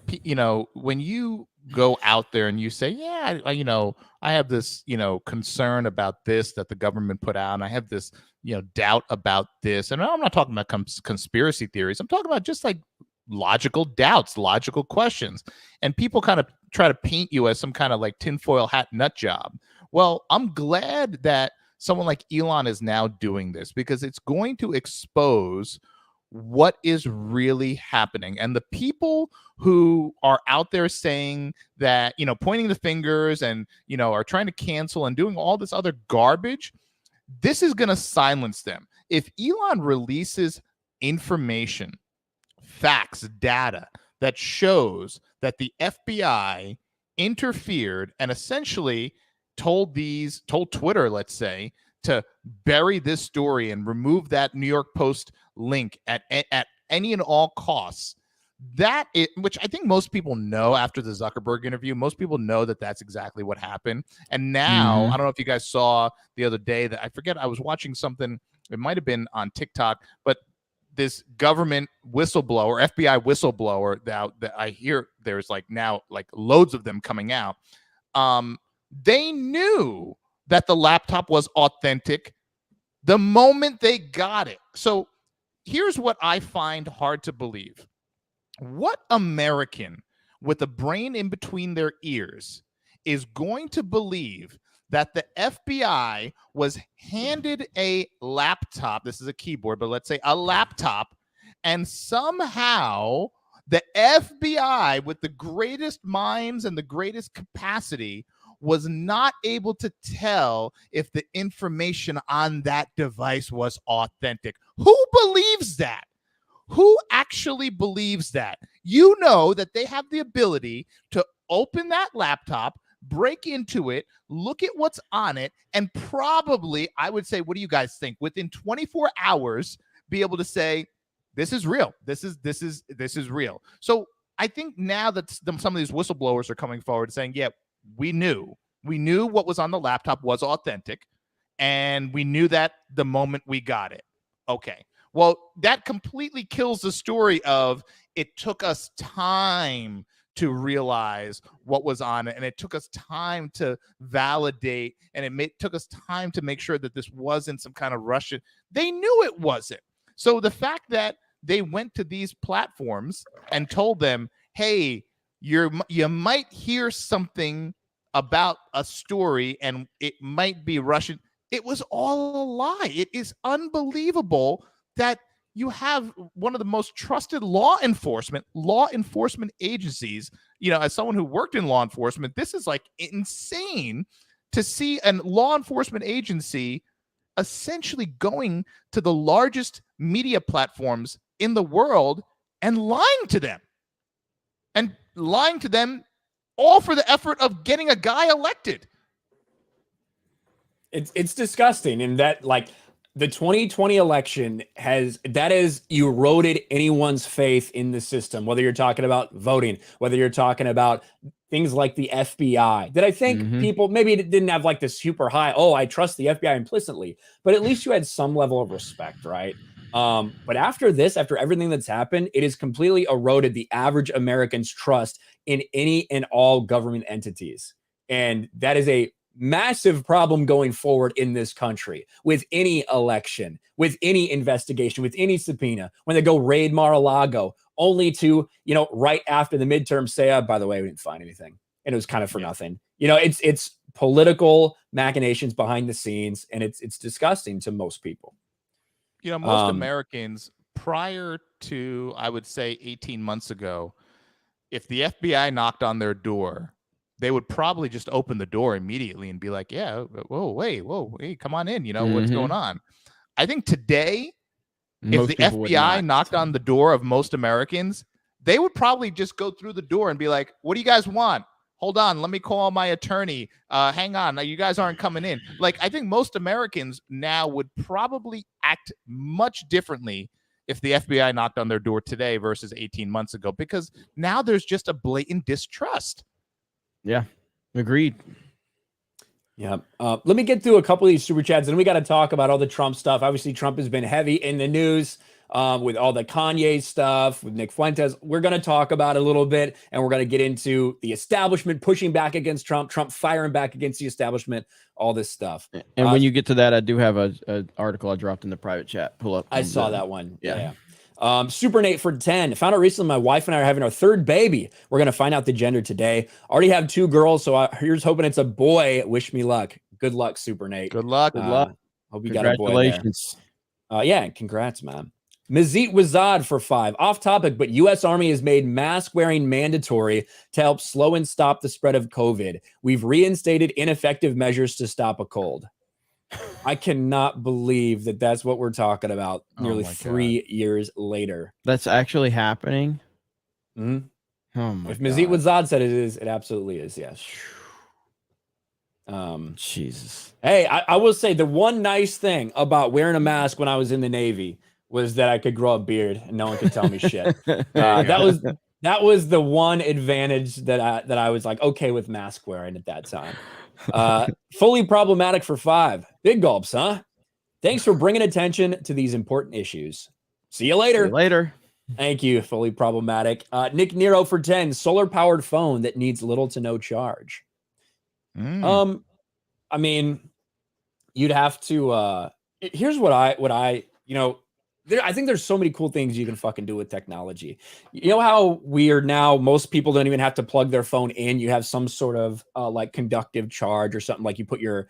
when you go out there and you say, I have this, concern about this that the government put out, and I have this, doubt about this. And I'm not talking about conspiracy theories. I'm talking about just like logical doubts, logical questions. And people kind of try to paint you as some kind of like tinfoil hat nut job. Well, I'm glad that someone like Elon is now doing this, because it's going to expose what is really happening. And the people who are out there saying that, pointing the fingers and, are trying to cancel and doing all this other garbage, this is going to silence them. If Elon releases information, facts, data that shows that the FBI interfered and essentially told Twitter, let's say, to bury this story and remove that New York Post link at any and all costs, which I think most people know after the Zuckerberg interview, most people know that that's exactly what happened. And now, I don't know if you guys saw the other day that, I forget, I was watching something, it might have been on TikTok, but this government whistleblower, FBI whistleblower, that I hear there's like now like loads of them coming out. They knew that the laptop was authentic the moment they got it. So here's what I find hard to believe. What American with a brain in between their ears is going to believe that the FBI was handed a laptop? This is a keyboard, but let's say a laptop, and somehow the FBI, with the greatest minds and the greatest capacity, was not able to tell if the information on that device was authentic. Who believes that? Who actually believes that? You know that they have the ability to open that laptop, break into it, look at what's on it, and probably, I would say, what do you guys think? Within 24 hours, be able to say, this is real. This is real. So I think now that some of these whistleblowers are coming forward saying, yeah, we knew what was on the laptop was authentic, and we knew that the moment we got it. Okay. Well, that completely kills the story of it took us time to realize what was on it, and it took us time to validate, and it took us time to make sure that this wasn't some kind of Russian. They knew it wasn't. So the fact that they went to these platforms and told them, hey, you might hear something about a story and it might be Russian. It was all a lie. It is unbelievable that you have one of the most trusted law enforcement agencies. You know, as someone who worked in law enforcement, this is like insane to see a law enforcement agency essentially going to the largest media platforms in the world and lying to them all for the effort of getting a guy elected. It's disgusting. And that, like, the 2020 election has eroded anyone's faith in the system, whether you're talking about voting, whether you're talking about things like the FBI, that I think people maybe didn't have like this super high, oh, I trust the FBI implicitly, but at least you had some level of respect, right? But after everything that's happened, it has completely eroded the average American's trust in any and all government entities. And that is a massive problem going forward in this country with any election, with any investigation, with any subpoena, when they go raid Mar-a-Lago, only to, you know, right after the midterm say, oh, by the way, we didn't find anything. And it was kind of for nothing. You know, it's political machinations behind the scenes, and it's disgusting to most people. You know, most Americans prior to, I would say 18 months ago, if the FBI knocked on their door, they would probably just open the door immediately and be like, yeah, whoa, hey, come on in. You know, what's going on? I think today, if the FBI knocked on the door of most Americans, they would probably just go through the door and be like, what do you guys want? Hold on, let me call my attorney. Hang on, you guys aren't coming in. Like, I think most Americans now would probably act much differently if the FBI knocked on their door today versus 18 months ago, because now there's just a blatant distrust. Yeah, agreed. Yeah. Let me get through a couple of these super chats, and we got to talk about all the Trump stuff. Obviously, Trump has been heavy in the news with all the Kanye stuff, with Nick Fuentes. We're going to talk about it a little bit, and we're going to get into the establishment pushing back against Trump, Trump firing back against the establishment, all this stuff. And when you get to that, I do have an article I dropped in the private chat. Pull up. I saw that one. Yeah. Super Nate for 10. Found out recently my wife and I are having our third baby. We're going to find out the gender today. Already have 2 girls, so here's hoping it's a boy. Wish me luck. Good luck, Super Nate. Good luck. Good luck. Hope you got a boy there. Yeah, congrats, man. Mazit Wazad for 5. Off topic, but U.S. Army has made mask wearing mandatory to help slow and stop the spread of COVID. We've reinstated ineffective measures to stop a cold. I cannot believe that that's what we're talking about nearly 3 years later. That's actually happening. Mm-hmm. Oh my If Mazit Wazad said it is, it absolutely is. Yes. Jesus. Hey, I will say the one nice thing about wearing a mask when I was in the Navy was that I could grow a beard and no one could tell me shit. That was the one advantage that I was like okay with mask wearing at that time. Fully problematic for 5. Big gulps, huh? Thanks for bringing attention to these important issues. See you later. Thank you. Fully problematic. Nick Nero for 10. Solar powered phone that needs little to no charge. I mean, you'd have to. Here's what I you know. I think there's so many cool things you can fucking do with technology. You know how weird now most people don't even have to plug their phone in. You have some sort of like conductive charge or something, like you put your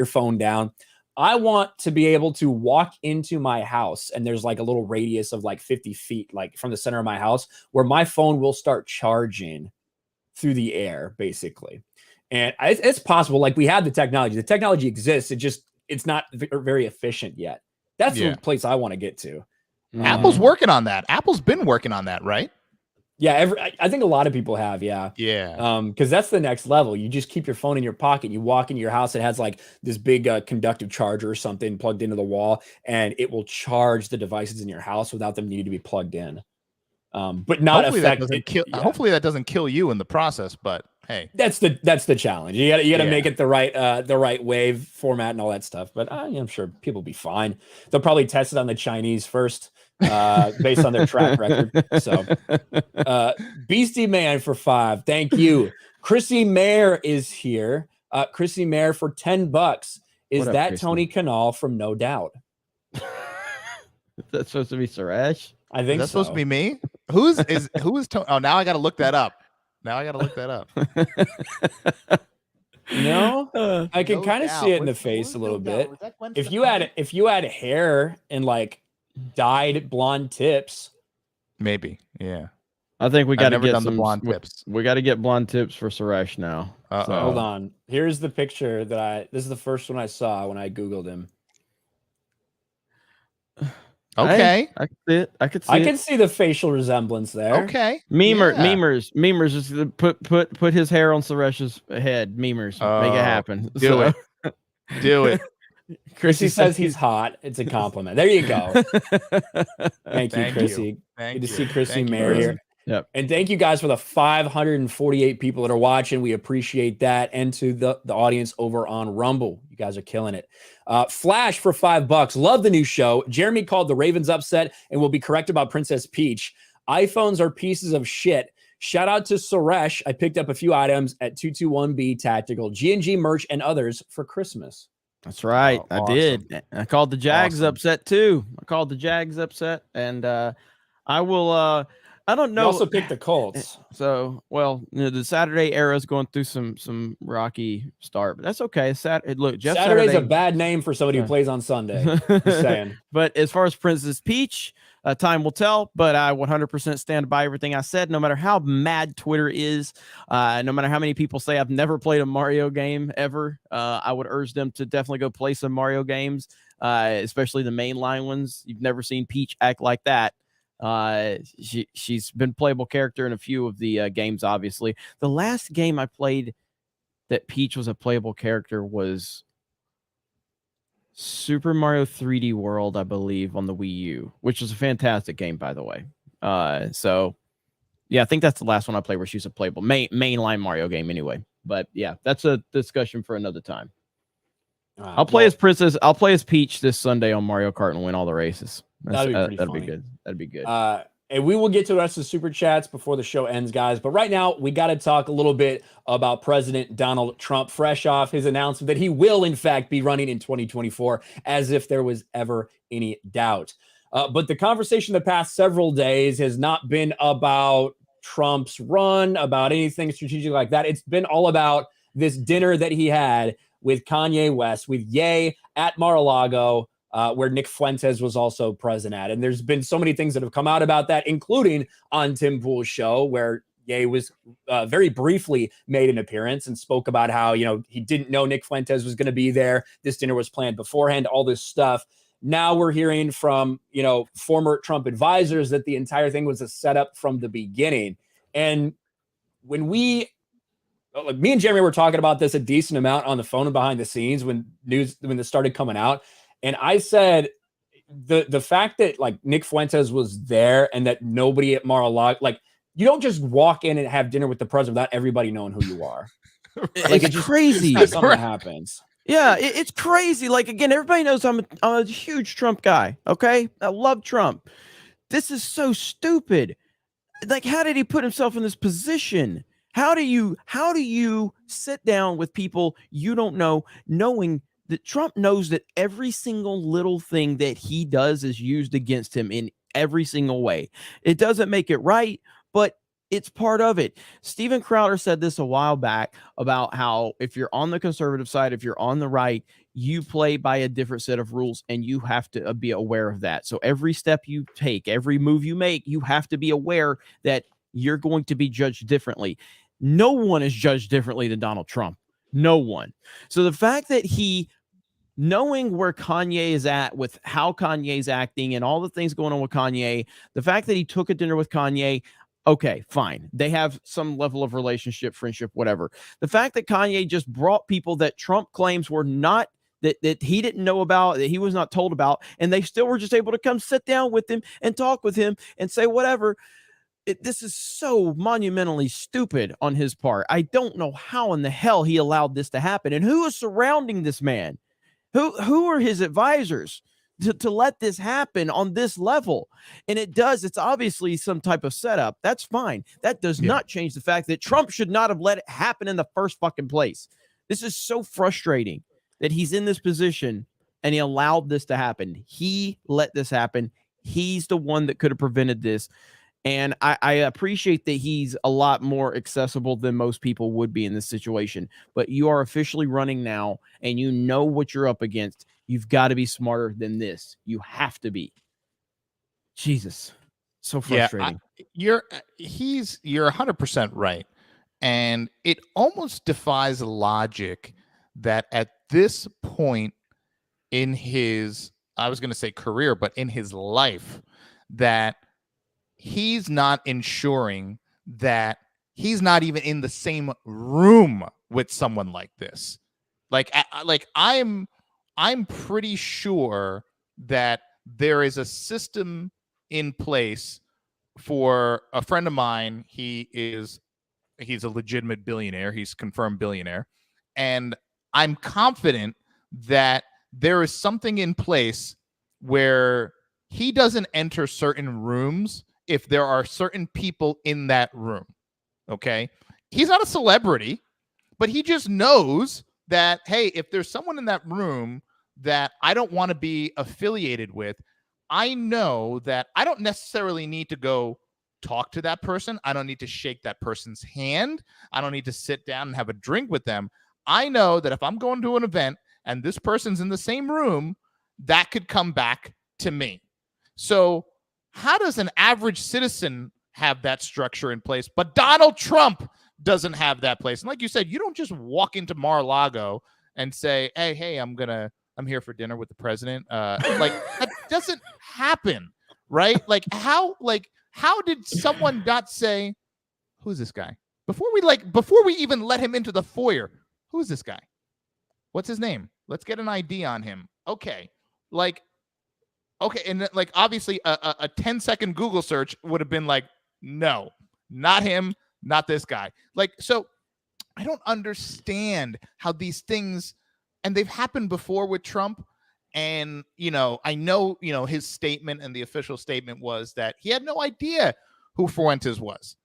phone down. I want to be able to walk into my house and there's like a little radius of like 50 feet, like from the center of my house, where my phone will start charging through the air, basically. And it's possible. Like, we have the technology. The technology exists. It's not very efficient yet. That's the place I want to get to. Apple's working on that. Apple's been working on that, right? Yeah, I think a lot of people have, yeah. Because that's the next level. You just keep your phone in your pocket. You walk into your house, it has like this big conductive charger or something plugged into the wall, and it will charge the devices in your house without them needing to be plugged in. But not hopefully hopefully that doesn't kill you in the process, but hey. That's the challenge. You gotta make it the right wave format and all that stuff. But I'm sure people will be fine. They'll probably test it on the Chinese first. Based on their track record. So Beastie Man for 5. Thank you. Chrissy Mayer is here. Chrissy Mayer for $10. Is that Chrissy? Tony Kinel from No Doubt? That's supposed to be Suresh? I think that's supposed to be me. Who is Tony? Oh, now I gotta look that up. No, I can kind of see it in the face a little bit. If you had hair and like dyed blonde tips. Maybe. Yeah. I think we got to never get done the some blonde tips. We got to get blonde tips for Suresh now. Uh-oh. So, Hold on. Here's the picture that this is the first one I saw when I Googled him. Okay. I could see it. I could see I it. can see the facial resemblance there. Okay. Memers, just put his hair on Suresh's head. Memers, make it happen. Do it. Do it. Chrissy says he's hot. It's a compliment. There you go. Thank you, Chrissy. Good to see Chrissy marry. Yep. And thank you guys for the 548 people that are watching. We appreciate that. And to the audience over on Rumble. You guys are killing it. Flash for $5. Love the new show. Jeremy called the Ravens upset and will be correct about Princess Peach. iPhones are pieces of shit. Shout out to Suresh. I picked up a few items at 221B Tactical, G&G merch, and others for Christmas. That's right. Oh, awesome. I did. I called the Jags upset too. And I will I don't know. You also picked the Colts. So, well, the Saturday era is going through some rocky start, but that's okay. Look, Jeff Saturday's Saturday, a bad name for somebody who plays on Sunday. Just saying. But as far as Princess Peach, time will tell, but I 100% stand by everything I said, no matter how mad Twitter is, no matter how many people say I've never played a Mario game ever. I would urge them to definitely go play some Mario games, especially the mainline ones. You've never seen Peach act like that. She's been playable character in a few of the games. Obviously, the last game I played that Peach was a playable character was Super Mario 3D World, I believe, on the Wii U, which is a fantastic game, by the way. So yeah, I think that's the last one I played where she's a playable mainline Mario game anyway. But yeah, that's a discussion for another time. I'll play as Princess. I'll play as Peach this Sunday on Mario Kart and win all the races. That'd be good. That'd be good. And we will get to the rest of the super chats before the show ends, guys. But right now, we got to talk a little bit about President Donald Trump, fresh off his announcement that he will, in fact, be running in 2024, as if there was ever any doubt. But the conversation the past several days has not been about Trump's run, about anything strategic like that. It's been all about this dinner that he had with Kanye West, with Ye at Mar-a-Lago, where Nick Fuentes was also present at. And there's been so many things that have come out about that, including on Tim Pool's show, where Ye was very briefly made an appearance and spoke about how, he didn't know Nick Fuentes was going to be there. This dinner was planned beforehand, all this stuff. Now we're hearing from, former Trump advisors that the entire thing was a setup from the beginning. And when me and Jeremy were talking about this a decent amount on the phone and behind the scenes when this started coming out. And I said, the fact that Nick Fuentes was there and that nobody at Mar-a-Lago, you don't just walk in and have dinner with the president without everybody knowing who you are. It's crazy. It's not something that happens. Yeah, it's crazy. Again, everybody knows I'm a huge Trump guy. Okay, I love Trump. This is so stupid. How did he put himself in this position? How do you sit down with people you don't know, knowing that Trump knows that every single little thing that he does is used against him in every single way? It doesn't make it right, but it's part of it. Steven Crowder said this a while back about how if you're on the conservative side, if you're on the right, you play by a different set of rules, and you have to be aware of that. So every step you take, every move you make, you have to be aware that you're going to be judged differently. No one is judged differently than Donald Trump. No one. So the fact that knowing where Kanye is at with how Kanye's acting and all the things going on with Kanye, the fact that he took a dinner with Kanye, okay, fine. They have some level of relationship, friendship, whatever. The fact that Kanye just brought people that Trump claims were not, that he didn't know about, that he was not told about, and they still were just able to come sit down with him and talk with him and say whatever. This is so monumentally stupid on his part. I don't know how in the hell he allowed this to happen. And who is surrounding this man? Who are his advisors to let this happen on this level? And it's obviously some type of setup. That's fine. That does not change the fact that Trump should not have let it happen in the first fucking place. This is so frustrating that he's in this position and he allowed this to happen. He let this happen. He's the one that could have prevented this. And I appreciate that he's a lot more accessible than most people would be in this situation. But you are officially running now, and you know what you're up against. You've got to be smarter than this. You have to be. Jesus, so Yeah, frustrating. you're 100% right. And it almost defies logic that at this point in his, I was going to say career, but in his life, that he's not ensuring that he's not even in the same room with someone like this. I'm pretty sure that there is a system in place for a friend of mine. He's a legitimate billionaire. He's confirmed billionaire. And I'm confident that there is something in place where he doesn't enter certain rooms if there are certain people in that room. Okay. He's not a celebrity, but he just knows that, hey, if there's someone in that room that I don't want to be affiliated with, I know that I don't necessarily need to go talk to that person. I don't need to shake that person's hand. I don't need to sit down and have a drink with them. I know that if I'm going to an event and this person's in the same room, that could come back to me. So how does an average citizen have that structure in place? But Donald Trump doesn't have that place. And like you said, you don't just walk into Mar-a-Lago and say, hey, I'm here for dinner with the president. Like that doesn't happen, right? How did someone not say, who's this guy? Before we even let him into the foyer, who's this guy? What's his name? Let's get an ID on him. Okay. And obviously a 10-second Google search would have been like, no, not him, not this guy. So I don't understand how these things, and they've happened before with Trump. And, I know, his statement and the official statement was that he had no idea who Fuentes was.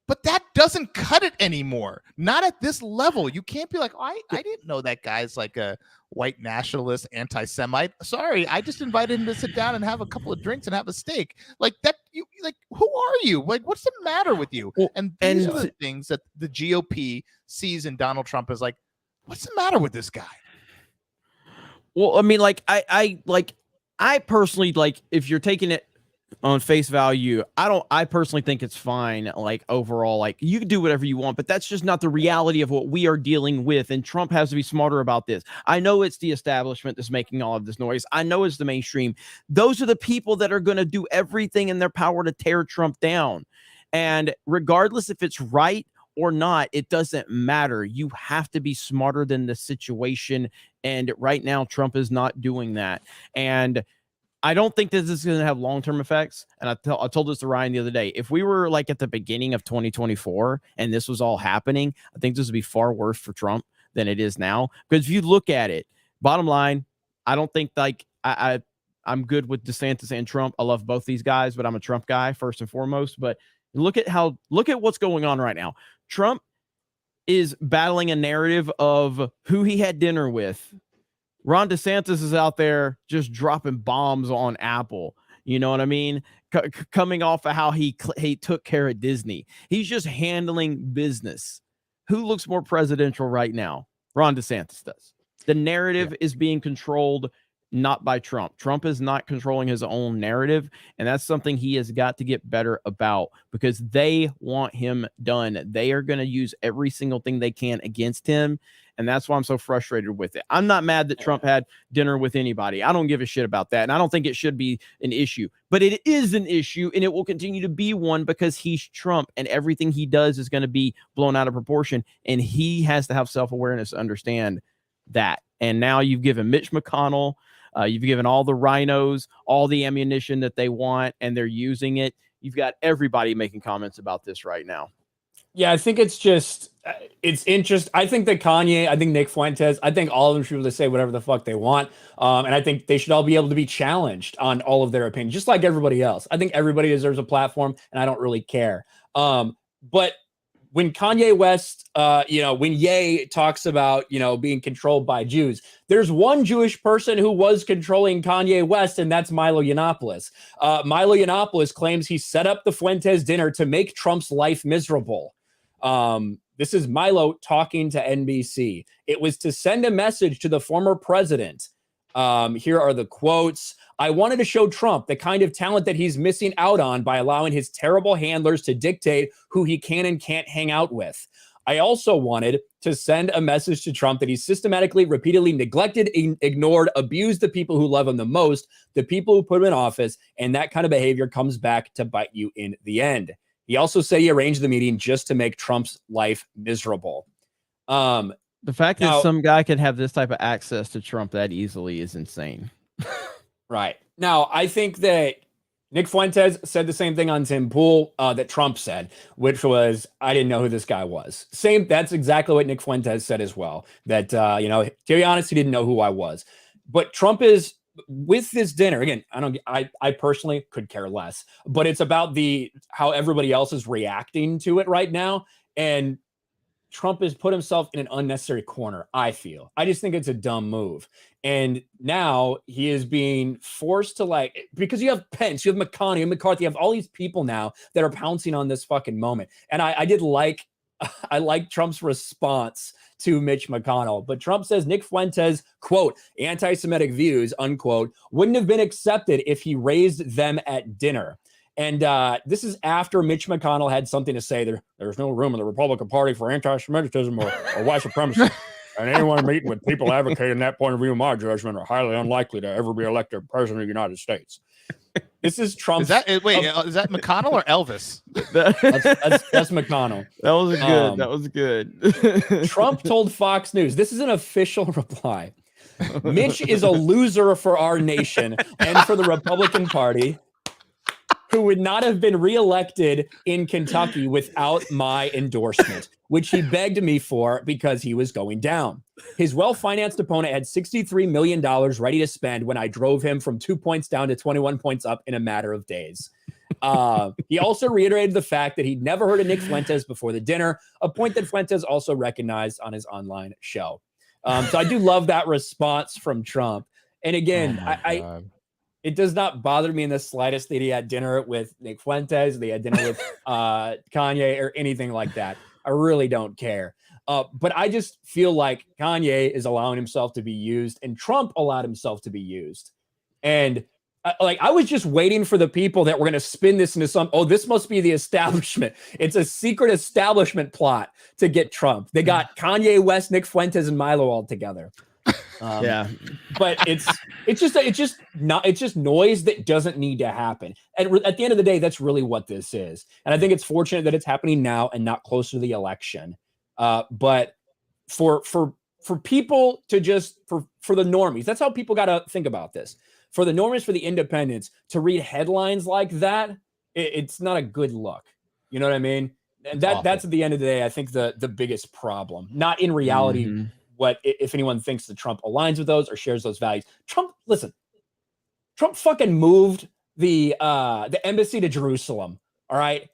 But that doesn't cut it anymore. Not at this level. You can't be like, I didn't know that guy's like a white nationalist, anti-Semite. Sorry, I just invited him to sit down and have a couple of drinks and have a steak. Who are you? What's the matter with you? Well, and these are the things that the GOP sees in Donald Trump as like, what's the matter with this guy? Well, I mean, I personally, if you're taking it on face value, I personally think it's fine. Overall, you can do whatever you want, but that's just not the reality of what we are dealing with. And Trump has to be smarter about this. I know it's the establishment that's making all of this noise. I know it's the mainstream. Those are the people that are going to do everything in their power to tear Trump down. And regardless if it's right or not, it doesn't matter. You have to be smarter than the situation. And right now, Trump is not doing that. And I don't think this is going to have long-term effects. And I told this to Ryan the other day. If we were at the beginning of 2024 and this was all happening, I think this would be far worse for Trump than it is now. Because if you look at it, bottom line, I don't think I'm good with DeSantis and Trump. I love both these guys, but I'm a Trump guy first and foremost. But look at what's going on right now. Trump is battling a narrative of who he had dinner with. Ron DeSantis is out there just dropping bombs on Apple. You know what I mean? Coming off of how he took care of Disney. He's just handling business. Who looks more presidential right now? Ron DeSantis does. The narrative is being controlled not by Trump. Trump is not controlling his own narrative, and that's something he has got to get better about because they want him done. They are going to use every single thing they can against him, and that's why I'm so frustrated with it. I'm not mad that Trump had dinner with anybody. I don't give a shit about that, and I don't think it should be an issue. But it is an issue, and it will continue to be one because he's Trump, and everything he does is going to be blown out of proportion, and he has to have self-awareness to understand that. And now you've given Mitch McConnell, you've given all the rhinos all the ammunition that they want, and they're using it. You've got everybody making comments about this right now. Yeah, I think it's just, it's interesting. I think that Kanye, I think Nick Fuentes, I think all of them should be able to say whatever the fuck they want. And I think they should all be able to be challenged on all of their opinions, just like everybody else. I think everybody deserves a platform, and I don't really care. But when Kanye West, when Ye talks about, being controlled by Jews, there's one Jewish person who was controlling Kanye West, and that's Milo Yiannopoulos. Milo Yiannopoulos claims he set up the Fuentes dinner to make Trump's life miserable. This is Milo talking to NBC. It was to send a message to the former president Here are the quotes. I wanted to show Trump the kind of talent that he's missing out on by allowing his terrible handlers to dictate who he can and can't hang out with. I also wanted to send a message to Trump that he systematically, repeatedly neglected, ignored, abused the people who love him the most, the people who put him in office, and that kind of behavior comes back to bite you in the end. He also said he arranged the meeting just to make Trump's life miserable. The fact that some guy could have this type of access to Trump that easily is insane. Right. Now, I think that Nick Fuentes said the same thing on Tim Pool that Trump said, which was, I didn't know who this guy was. That's exactly what Nick Fuentes said as well. That, to be honest, he didn't know who I was. But Trump is, with this dinner, again, I personally could care less, but it's about how everybody else is reacting to it right now. And Trump has put himself in an unnecessary corner, I feel. I just think it's a dumb move. And now he is being forced to, because you have Pence, you have McConnell, you have McCarthy, you have all these people now that are pouncing on this fucking moment. And I like Trump's response to Mitch McConnell. But Trump says Nick Fuentes, quote, anti-Semitic views, unquote, wouldn't have been accepted if he raised them at dinner. And this is after Mitch McConnell had something to say. There's no room in the Republican Party for anti-Semitism or white supremacy. And anyone meeting with people advocating that point of view, in my judgment, are highly unlikely to ever be elected president of the United States. This is Trump. Is that McConnell or Elvis? That's McConnell. That was good. Trump told Fox News, this is an official reply. Mitch is a loser for our nation and for the Republican Party, who would not have been reelected in Kentucky without my endorsement, which he begged me for because he was going down. His well-financed opponent had $63 million ready to spend when I drove him from 2 points down to 21 points up in a matter of days. He also reiterated the fact that he'd never heard of Nick Fuentes before the dinner, a point that Fuentes also recognized on his online show. So I do love that response from Trump. And again, it does not bother me in the slightest that he had dinner with Nick Fuentes, they had dinner with Kanye or anything like that. I really don't care. But I just feel like Kanye is allowing himself to be used and Trump allowed himself to be used. And I was just waiting for the people that were going to spin this into this must be the establishment. It's a secret establishment plot to get Trump. They got Kanye West, Nick Fuentes, and Milo all together. But it's just noise that doesn't need to happen. And at the end of the day, that's really what this is. And I think it's fortunate that it's happening now and not closer to the election. But for people to just for the normies, that's how people got to think about this. For the normies, for the independents to read headlines like that, it's not a good look. You know what I mean? And that's at the end of the day, I think the biggest problem. Not in reality. Mm-hmm. What if anyone thinks that Trump aligns with those or shares those values? Trump fucking moved the embassy to Jerusalem. All right.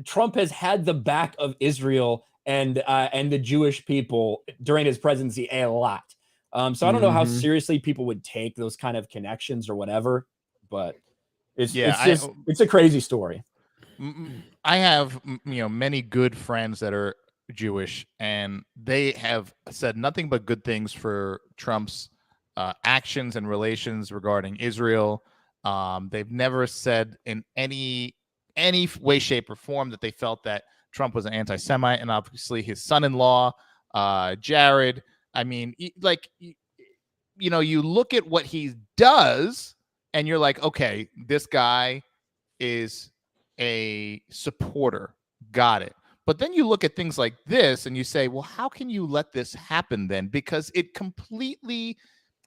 Trump has had the back of Israel and the Jewish people during his presidency a lot. So I don't know how seriously people would take those kind of connections or whatever, but it's a crazy story. I have many good friends that are Jewish, and they have said nothing but good things for Trump's actions and relations regarding Israel. They've never said in any way, shape, or form that they felt that Trump was an anti-Semite, and obviously his son-in-law, Jared. I mean, you look at what he does, and you're like, okay, this guy is a supporter. Got it. But then you look at things like this and you say, well, how can you let this happen then? Because it completely,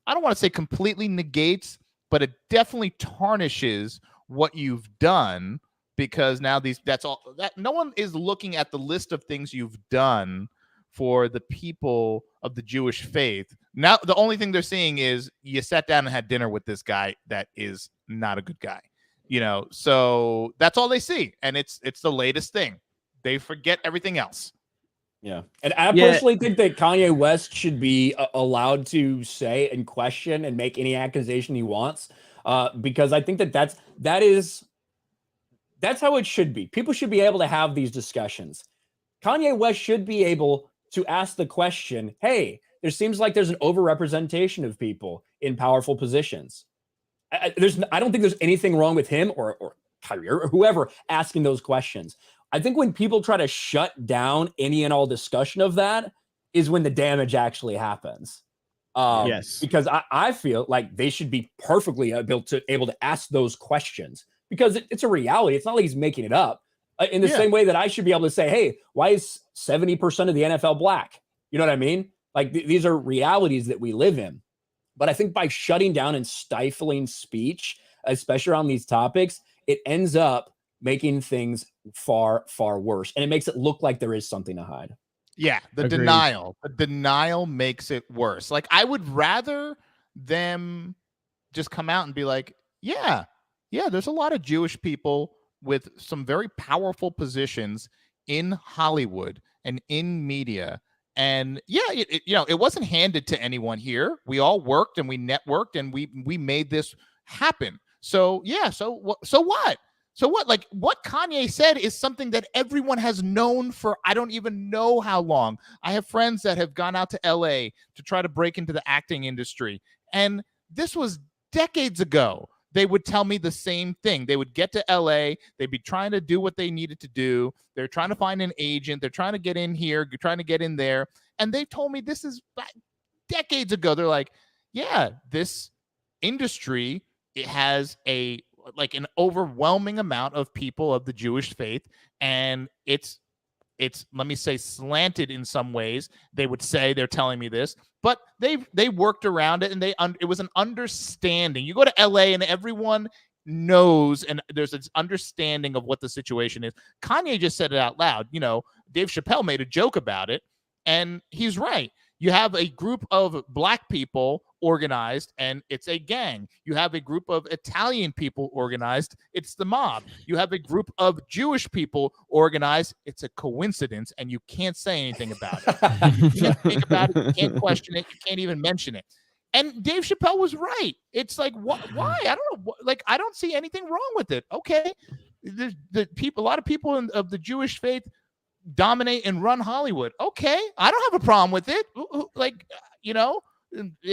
I don't want to say completely negates, but it definitely tarnishes what you've done, because now no one is looking at the list of things you've done for the people of the Jewish faith. Now, the only thing they're seeing is you sat down and had dinner with this guy that is not a good guy, so that's all they see. And it's the latest thing. They forget everything else. Yeah. And I personally think that Kanye West should be allowed to say and question and make any accusation he wants, because I think that's how it should be. People should be able to have these discussions. Kanye West should be able to ask the question, hey, there seems like there's an overrepresentation of people in powerful positions. I don't think there's anything wrong with him or Kyrie or whoever asking those questions. I think when people try to shut down any and all discussion of that is when the damage actually happens. Yes. Because I feel like they should be perfectly able to ask those questions because it's a reality. It's not like he's making it up. In the same way that I should be able to say, hey, why is 70% of the NFL black? You know what I mean? Like these are realities that we live in. But I think by shutting down and stifling speech, especially around these topics, it ends up making things far, far worse. And it makes it look like there is something to hide. Yeah, the denial makes it worse. Like I would rather them just come out and be like, yeah, there's a lot of Jewish people with some very powerful positions in Hollywood and in media. And yeah, it wasn't handed to anyone here. We all worked and we networked and we made this happen. So yeah, so what? So what? Like what Kanye said is something that everyone has known for I don't even know how long. I have friends that have gone out to LA to try to break into the acting industry. And this was decades ago. They would tell me the same thing. They would get to LA. They'd be trying to do what they needed to do. They're trying to find an agent. They're trying to get in here, trying to get in there. And they told me this is decades ago. They're like, yeah, this industry, it has an overwhelming amount of people of the Jewish faith. And it's let me say slanted in some ways. They would say they're telling me this, but they worked around it and it was an understanding. You go to LA and everyone knows and there's this understanding of what the situation is. Kanye just said it out loud. Dave Chappelle made a joke about it and he's right. You have a group of black people organized and it's a gang. You have a group of Italian people organized. It's the mob. You have a group of Jewish people organized. It's a coincidence and you can't say anything about it. You can't think about it. You can't question it. You can't even mention it. And Dave Chappelle was right. It's like, why? I don't know. Like, I don't see anything wrong with it. Okay. A lot of people of the Jewish faith dominate and run Hollywood. Okay. I don't have a problem with it.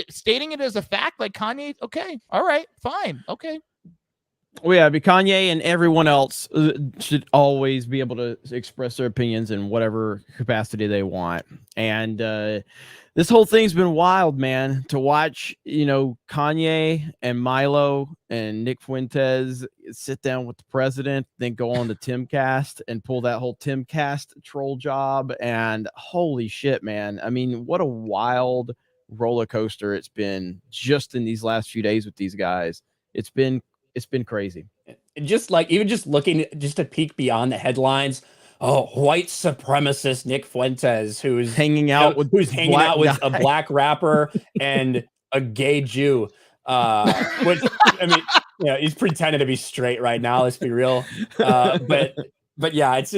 Stating it as a fact, like Kanye. Okay. All right. Fine. Okay. Well, yeah, but Kanye and everyone else should always be able to express their opinions in whatever capacity they want. And this whole thing's been wild, man, to watch, Kanye and Milo and Nick Fuentes sit down with the president, then go on the Timcast and pull that whole Timcast troll job. And holy shit, man. I mean, what a wild roller coaster it's been just in these last few days with these guys. It's been crazy. And just looking just a peek beyond the headlines. Oh, white supremacist Nick Fuentes, who's hanging out with a black rapper and a gay Jew. Which I mean, he's pretending to be straight right now. Let's be real. But yeah, it's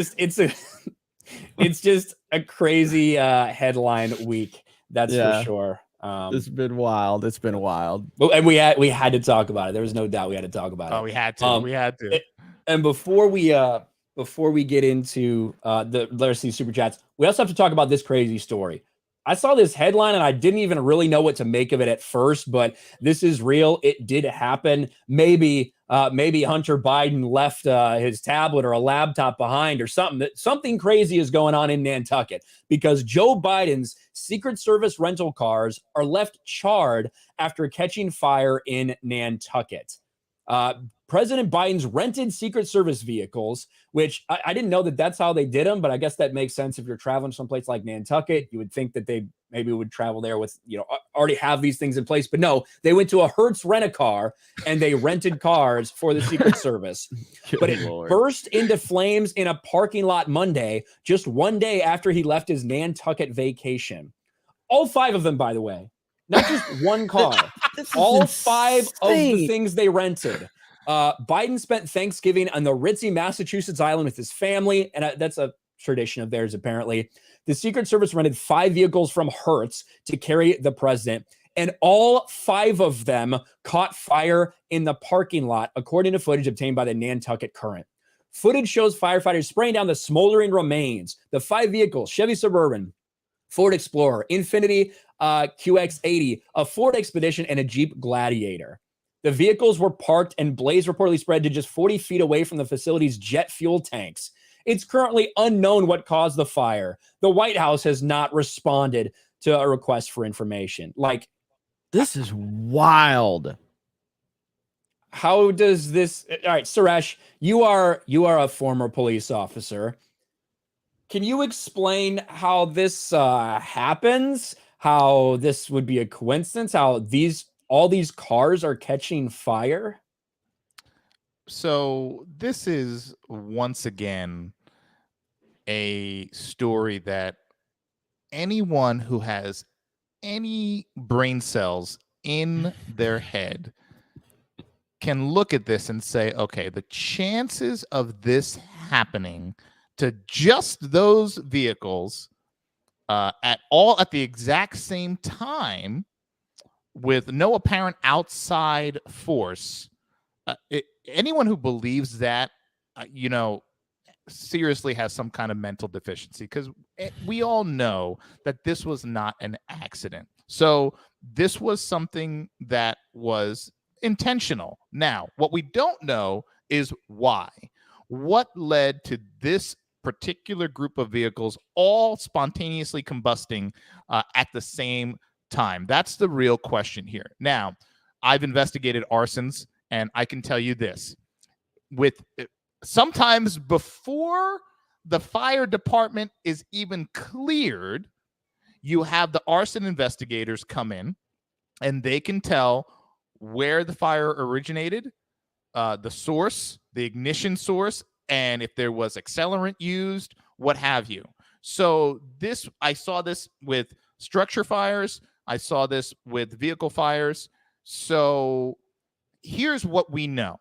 just a crazy headline week. That's for sure. It's been wild. And we had to talk about it. There was no doubt we had to talk about it. Oh, we had to. And before we get into the Let's See Super Chats, we also have to talk about this crazy story. I saw this headline and I didn't even really know what to make of it at first, but this is real. It did happen. Maybe Hunter Biden left his tablet or a laptop behind or something. Something crazy is going on in Nantucket because Joe Biden's Secret Service rental cars are left charred after catching fire in Nantucket. President Biden's rented Secret Service vehicles, which I didn't know that that's how they did them, but I guess that makes sense if you're traveling someplace like Nantucket. You would think that they maybe would travel there with, already have these things in place. But no, they went to a Hertz rent-a-car and they rented cars for the Secret Service. But it burst into flames in a parking lot Monday, just one day after he left his Nantucket vacation. All 5 of them, by the way, not just one car. All 5 of the things they rented. Biden spent Thanksgiving on the ritzy Massachusetts island with his family, and that's a tradition of theirs, apparently. The Secret Service rented 5 vehicles from Hertz to carry the president, and all 5 of them caught fire in the parking lot, according to footage obtained by the Nantucket Current. Footage shows firefighters spraying down the smoldering remains. The 5 vehicles, Chevy Suburban, Ford Explorer, Infiniti QX80, a Ford Expedition, and a Jeep Gladiator. The vehicles were parked and blaze reportedly spread to just 40 feet away from the facility's jet fuel tanks. It's currently unknown what caused the fire. The White House has not responded to a request for information. Like, this is wild. How does this? All right, Suresh, you are a former police officer. Can you explain how this happens? How this would be a coincidence? How all these cars are catching fire? So this is once again a story that anyone who has any brain cells in their head can look at this and say, okay, the chances of this happening to just those vehicles at the exact same time with no apparent outside force, anyone who believes that, seriously has some kind of mental deficiency, because we all know that this was not an accident. So this was something that was intentional. Now, what we don't know is why. What led to this particular group of vehicles all spontaneously combusting at the same time? That's the real question here. Now, I've investigated arsons, and I can tell you this. Sometimes before the fire department is even cleared, you have the arson investigators come in, and they can tell where the fire originated, the source, the ignition source, and if there was accelerant used, what have you. So I saw this with structure fires. I saw this with vehicle fires. So here's what we know.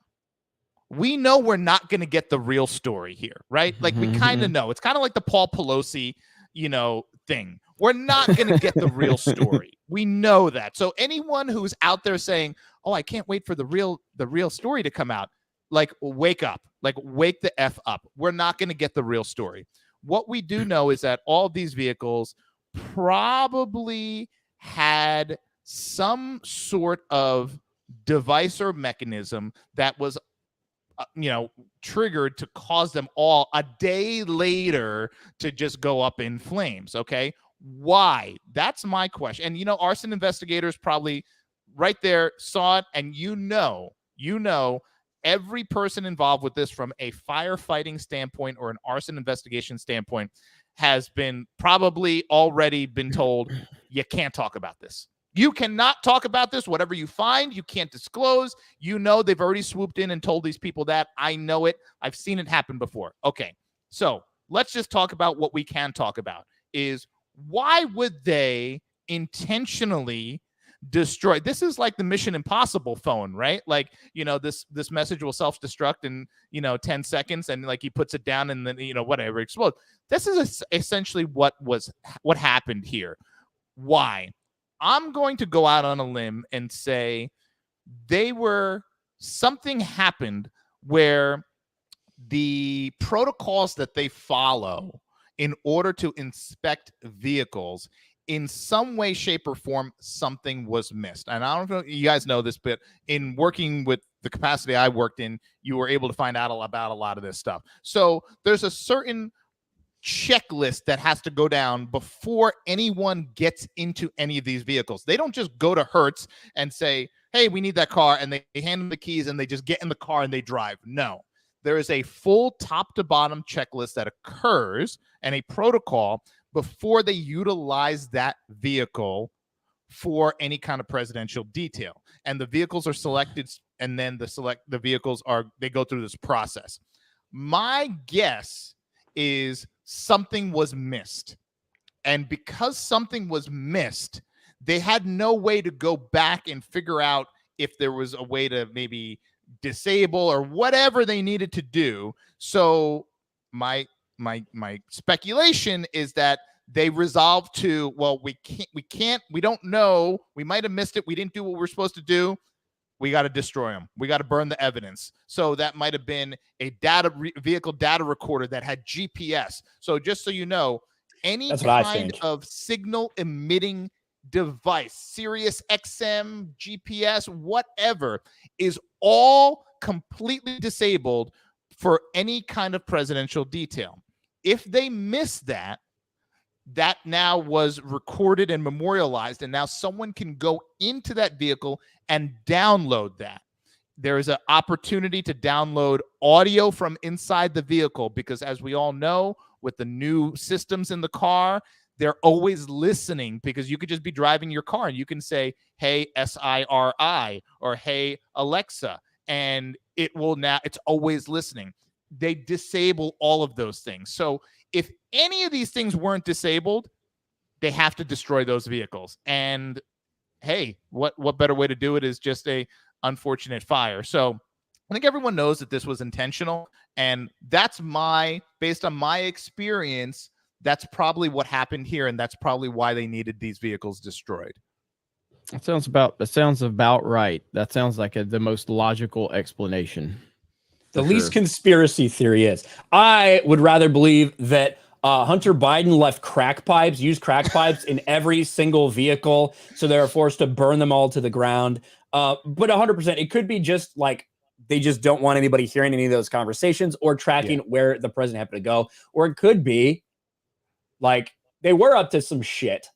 We know we're not going to get the real story here, right? Like, we kind of know. It's kind of like the Paul Pelosi, thing. We're not going to get the real story. We know that. So anyone who's out there saying, "Oh, I can't wait for the real story to come out," like, wake up. Like, wake the F up. We're not going to get the real story. What we do know is that all these vehicles probably had some sort of device or mechanism that was triggered to cause them all a day later to just go up in flames. Okay. Why? That's my question. And, arson investigators probably right there saw it. And, every person involved with this from a firefighting standpoint or an arson investigation standpoint has probably already been told, you can't talk about this. You cannot talk about this. Whatever you find, you can't disclose. They've already swooped in and told these people that. I know it. I've seen it happen before. Okay, so let's just talk about what we can talk about. Is why would they intentionally destroy? This is like the Mission Impossible phone, right? Like, this message will self-destruct in 10 seconds, and like he puts it down and then whatever explodes. This is essentially what happened here. Why? I'm going to go out on a limb and say something happened where the protocols that they follow in order to inspect vehicles, in some way, shape, or form, something was missed. And I don't know if you guys know this, but in working with the capacity I worked in, you were able to find out about a lot of this stuff. So there's a certain checklist that has to go down before anyone gets into any of these vehicles. They don't just go to Hertz and say, "Hey, we need that car," and they hand them the keys and they just get in the car and they drive. No, there is a full top to bottom checklist that occurs and a protocol before they utilize that vehicle for any kind of presidential detail. And the vehicles are selected, and then the vehicles they go through this process. My guess is something was missed. And because something was missed, they had no way to go back and figure out if there was a way to maybe disable or whatever they needed to do. So my speculation is that they resolved to, well, we don't know. We might have missed it. We didn't do what we're supposed to do. We got to destroy them. We got to burn the evidence. So that might have been a vehicle data recorder that had GPS. So just so you know, any That's what I kind think. of signal emitting device, Sirius XM, GPS, whatever, is all completely disabled for any kind of presidential detail. If they miss that, that now was recorded and memorialized, and now someone can go into that vehicle and download that. There is an opportunity to download audio from inside the vehicle because, as we all know, with the new systems in the car, they're always listening, because you could just be driving your car and you can say, hey, SIRI, or hey, Alexa, and it will now, it's always listening. They disable all of those things. So if any of these things weren't disabled, they have to destroy those vehicles. And hey, what better way to do it is just a unfortunate fire. So I think everyone knows that this was intentional, and that's based on my experience, that's probably what happened here, and that's probably why they needed these vehicles destroyed. That sounds about right. That sounds like the most logical explanation. The least conspiracy theory is, I would rather believe that Hunter Biden left used crack pipes in every single vehicle, so they were forced to burn them all to the ground. But 100%, it could be just like they just don't want anybody hearing any of those conversations or tracking where the president happened to go. Or it could be like they were up to some shit,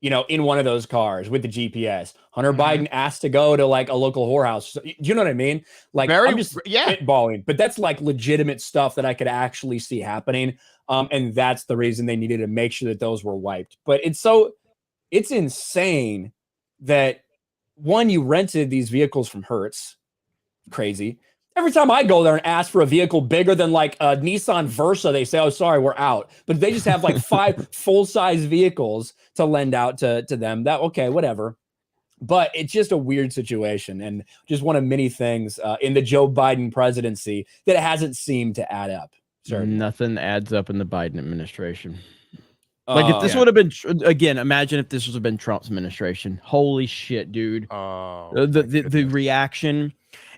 in one of those cars with the GPS. Hunter Biden asked to go to like a local whorehouse. Do you know what I mean? Like, I'm just spitballing, but that's like legitimate stuff that I could actually see happening. And that's the reason they needed to make sure that those were wiped. But it's insane that, one, you rented these vehicles from Hertz. Crazy. Every time I go there and ask for a vehicle bigger than like a Nissan Versa, they say, oh, sorry, we're out. But they just have like 5 full-size vehicles to lend out to them. Okay, whatever. But it's just a weird situation, and just one of many things in the Joe Biden presidency that hasn't seemed to add up. Certainly. Nothing adds up in the Biden administration. Like, if this would have been, again, imagine if this would have been Trump's administration. Holy shit, dude. The reaction.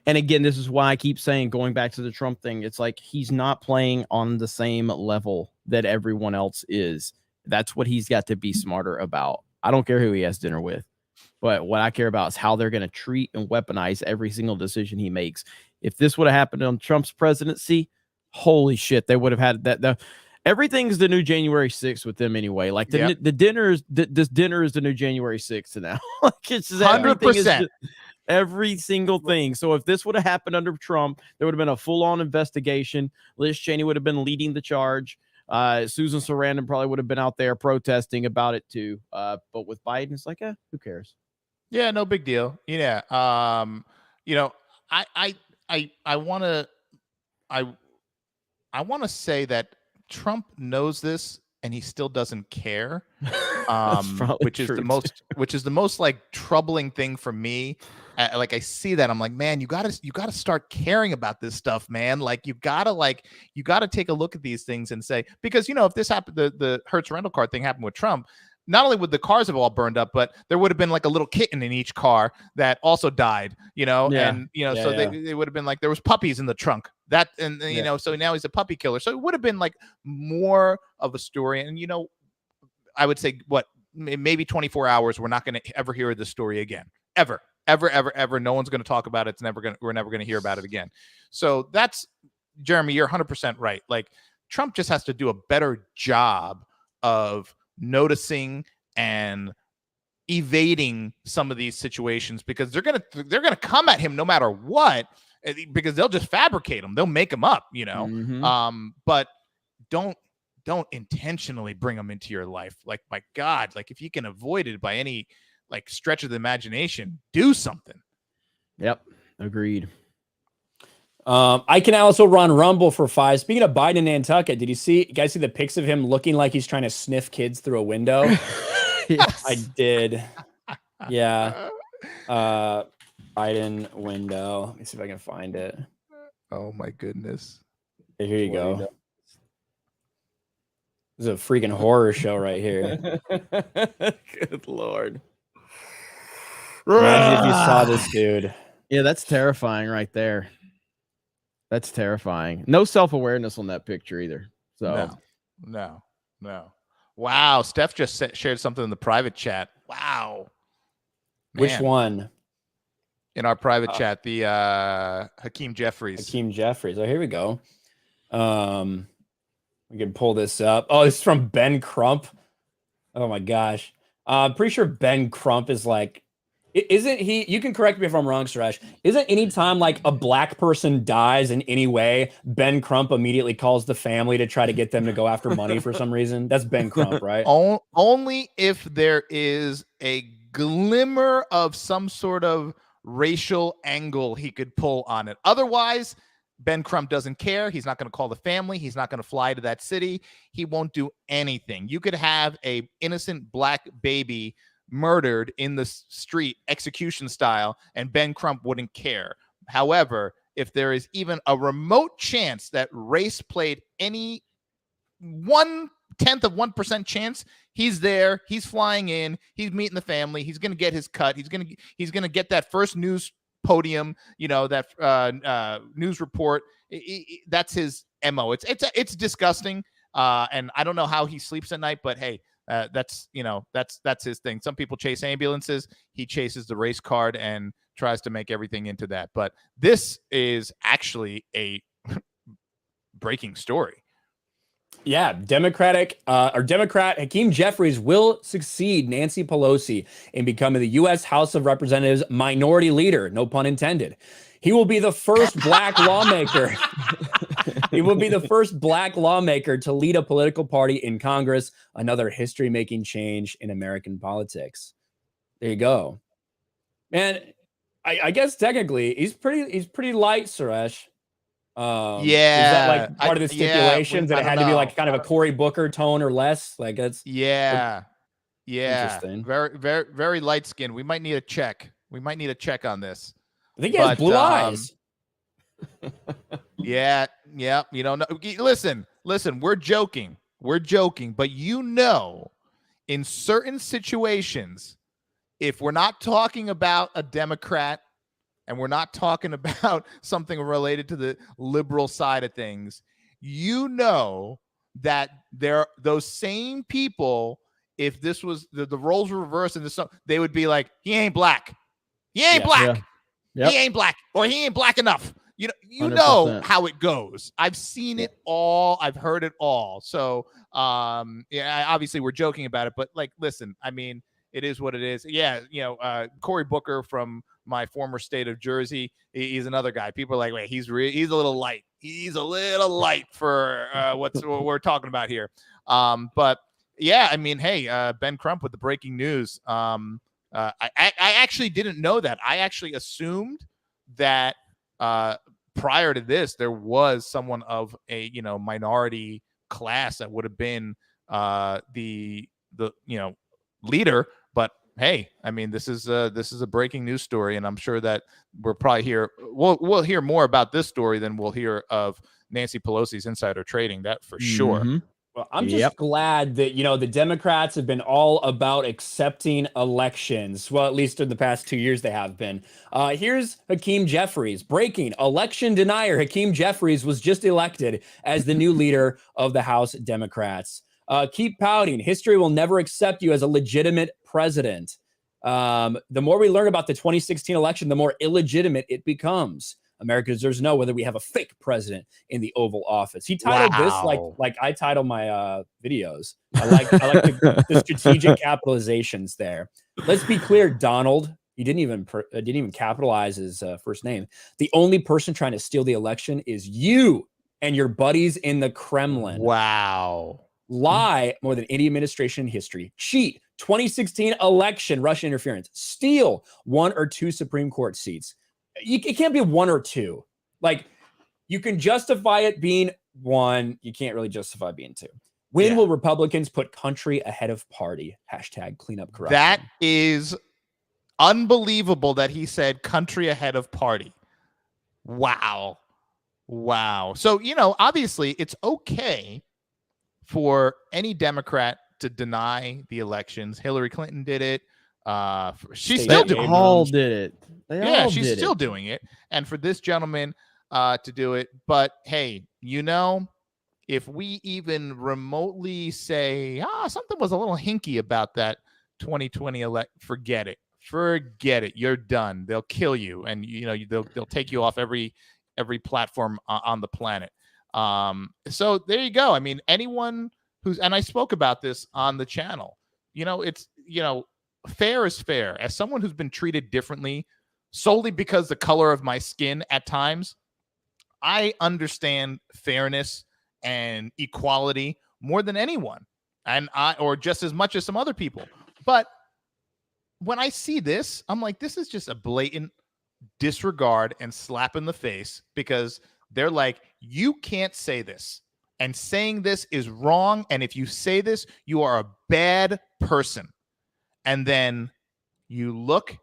And again, this is why I keep saying, going back to the Trump thing, it's like he's not playing on the same level that everyone else is. That's what he's got to be smarter about. I don't care who he has dinner with, but what I care about is how they're going to treat and weaponize every single decision he makes. If this would have happened on Trump's presidency, holy shit, they would have had that. Everything's the new January 6th with them anyway. Like the dinner is this dinner is the new January 6th now. Like, it's just 100%. Every single thing. So if this would have happened under Trump, there would have been a full-on investigation. Liz Cheney would have been leading the charge. Susan Sarandon probably would have been out there protesting about it too. But with Biden, it's like, who cares? Yeah, no big deal. Yeah. I want to say that Trump knows this and he still doesn't care. Which is the most like troubling thing for me. Like, I see that, I'm like, man, you gotta start caring about this stuff, man. Like, you gotta take a look at these things and say, because if this happened, the Hertz rental car thing happened with Trump, not only would the cars have all burned up, but there would have been like a little kitten in each car that also died, so they would have been like, there was puppies in the trunk so now he's a puppy killer. So it would have been like more of a story. And, I would say maybe 24 hours. We're not going to ever hear this story again, ever. No one's going to talk about it. We're never going to hear about it again. So that's, Jeremy, you're 100% right. Like, Trump just has to do a better job of noticing and evading some of these situations, because they're gonna come at him no matter what, because they'll just fabricate them. They'll make them up, but don't intentionally bring them into your life. Like, my God, like, if you can avoid it by any like stretch of the imagination, do something. Yep, agreed. I can also run Rumble for 5. Speaking of Biden and Nantucket, did you guys see the pics of him looking like he's trying to sniff kids through a window? Yes. I did. Yeah. Biden window. Let me see if I can find it. Oh my goodness. Here you go. This is a freaking horror show right here. Good Lord. Imagine if you saw this dude. Yeah, that's terrifying right there. That's terrifying. No self-awareness on that picture either. So no. Wow. Steph just shared something in the private chat. Wow. Which Man. one? In our private chat, the Hakeem Jeffries. Hakeem Jeffries. Oh, here we go. We can pull this up. Oh, this is from Ben Crump. Oh my gosh. I'm pretty sure Ben Crump is like, isn't he? You can correct me if I'm wrong, Suresh. Isn't any time like a black person dies in any way, Ben Crump immediately calls the family to try to get them to go after money for some reason? That's Ben Crump, right? Only if there is a glimmer of some sort of racial angle he could pull on it. Otherwise, Ben Crump doesn't care. He's not going to call the family. He's not going to fly to that city. He won't do anything. You could have a innocent black baby murdered in the street, execution style, and Ben Crump wouldn't care. However, if there is even a remote chance that race played any 1/10 of 1% chance, he's there. He's flying in. He's meeting the family. He's going to get his cut. He's going to get that first news podium, that news report. That's his MO. It's disgusting. And I don't know how he sleeps at night, but hey, that's his thing. Some people chase ambulances. He chases the race card and tries to make everything into that. But this is actually a breaking story. Yeah, Democrat Hakeem Jeffries will succeed Nancy Pelosi in becoming the U.S. House of Representatives minority leader. No pun intended. He will be the first black lawmaker. He will be the first black lawmaker to lead a political party in Congress. Another history-making change in American politics. There you go, man. I guess technically he's pretty light, Suresh. Yeah, is that like part of the stipulations that it had to be like kind of a Cory Booker tone or less? Like that's interesting. Very, very, very light skin. We might need a check. On this. I think he has blue eyes. Yeah. You don't know. Listen. We're joking, but in certain situations, if we're not talking about a Democrat and we're not talking about something related to the liberal side of things, that those same people, if this was the roles were reversed and they would be like, he ain't black. He ain't black. Yeah. Yep. He ain't black, or he ain't black enough. You know how it goes. I've seen it all. I've heard it all. So, obviously we're joking about it, but like, listen, I mean, it is what it is. Yeah. Cory Booker from my former state of Jersey, he's another guy. People are like, wait, he's a little light. He's a little light for what we're talking about here. But yeah, I mean, hey, Ben Crump with the breaking news. I actually didn't know that. I actually assumed that prior to this, there was someone of a minority class that would have been the leader. But hey, I mean, this is a breaking news story, and I'm sure that we'll hear more about this story than we'll hear of Nancy Pelosi's insider trading. That for sure. Well, I'm just glad that, the Democrats have been all about accepting elections. Well, at least in the past 2 years, they have been. Here's Hakeem Jeffries. Breaking: election denier Hakeem Jeffries was just elected as the new leader of the House Democrats. Keep pouting. History will never accept you as a legitimate president. The more we learn about the 2016 election, the more illegitimate it becomes. America deserves to know whether we have a fake president in the Oval Office. He titled this like I title my videos. I like the strategic capitalizations there. Let's be clear, Donald. He didn't even capitalize his first name. The only person trying to steal the election is you and your buddies in the Kremlin. Wow. Lie more than any administration in history. Cheat. 2016 election. Russian interference. Steal 1 or 2 Supreme Court seats. It can't be 1 or 2. Like, you can justify it being 1. You can't really justify being 2. When will Republicans put country ahead of party? # clean up corruption. That is unbelievable that he said country ahead of party. Wow. So, obviously it's okay for any Democrat to deny the elections. Hillary Clinton did it. She's still doing it. All did it. She's still doing it. And for this gentleman to do it, but hey, if we even remotely say, something was a little hinky about that 2020 forget it. Forget it. You're done. They'll kill you, and they'll take you off every platform on the planet. So there you go. I mean, anyone and I spoke about this on the channel. It's fair is fair. As someone who's been treated differently solely because the color of my skin at times, I understand fairness and equality more than anyone, or just as much as some other people. But when I see this, I'm like, this is just a blatant disregard and slap in the face, because they're like, you can't say this, and saying this is wrong, and if you say this, you are a bad person. And then you look,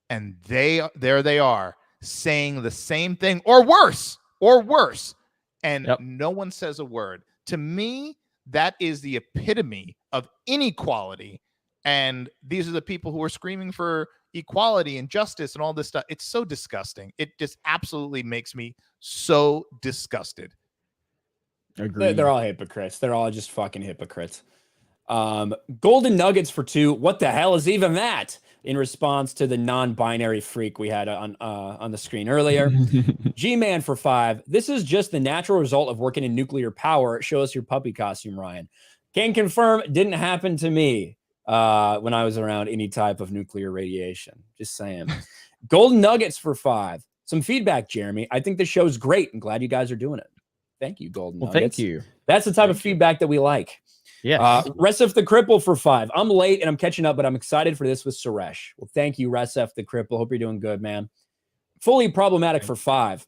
and there they are saying the same thing or worse, and no one says a word. To me, that is the epitome of inequality. And these are the people who are screaming for equality and justice and all this stuff. It's so disgusting. It just absolutely makes me so disgusted. Agreed. They're all hypocrites. They're all just fucking hypocrites. Golden Nuggets for 2. What the hell is even that? In response to the non-binary freak we had on the screen earlier. G-Man for 5. This is just the natural result of working in nuclear power. Show us your puppy costume, Ryan. Can confirm, didn't happen to me when I was around any type of nuclear radiation. Just saying. Golden Nuggets for 5. Some feedback, Jeremy. I think the show's great. I'm glad you guys are doing it. Thank you, Golden Nuggets. Thank you. That's the type of feedback that we like. Yes. Resef the Cripple for 5. I'm late and I'm catching up, but I'm excited for this with Suresh. Well, thank you, Resef the Cripple. Hope you're doing good, man. Fully Problematic for 5.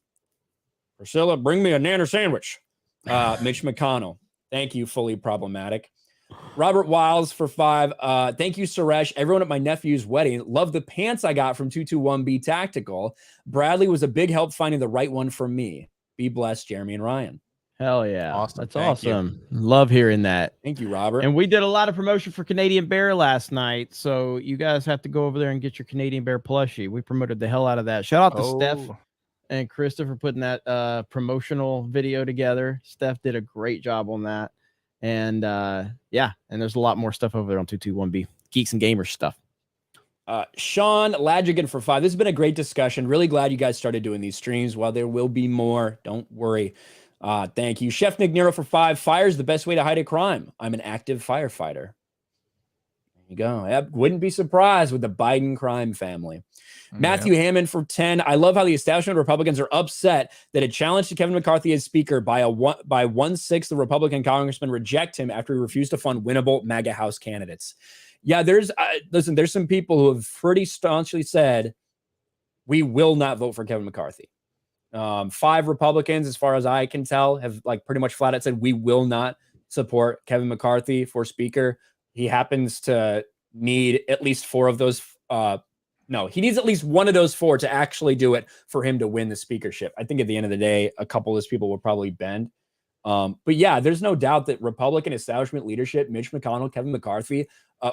Priscilla, bring me a nanner sandwich. Mitch McConnell. Thank you, Fully Problematic. Robert Wiles for 5. Thank you, Suresh. Everyone at my nephew's wedding. Love the pants I got from 221B Tactical. Bradley was a big help finding the right one for me. Be blessed, Jeremy and Ryan. Hell yeah. Awesome. That's Thank awesome. Love hearing that. Thank you, Robert. And we did a lot of promotion for Canadian Bear last night, so you guys have to go over there and get your Canadian Bear plushie. We promoted the hell out of that. Shout out to Steph and Krista for putting that promotional video together. Steph did a great job on that. And yeah, and there's a lot more stuff over there on 221B. Geeks and Gamers stuff. Sean Ladrigan for 5. This has been a great discussion. Really glad you guys started doing these streams. While there will be more, don't worry. Thank you. Chef Nick Nero for 5. Fire is the best way to hide a crime. I'm an active firefighter. There you go. I wouldn't be surprised with the Biden crime family. Matthew Hammond for 10. I love how the establishment Republicans are upset that a challenge to Kevin McCarthy as speaker by 1/6 the Republican congressmen reject him after he refused to fund winnable MAGA House candidates. Yeah, there's some people who have pretty staunchly said we will not vote for Kevin McCarthy. 5 Republicans, as far as I can tell, have pretty much flat out said we will not support Kevin McCarthy for speaker. He happens to need at least 4 of those. No, he needs at least one of those 4 to actually do it for him to win the speakership. I think at the end of the day, a couple of those people will probably bend. But yeah, there's no doubt that Republican establishment leadership, Mitch McConnell, Kevin McCarthy,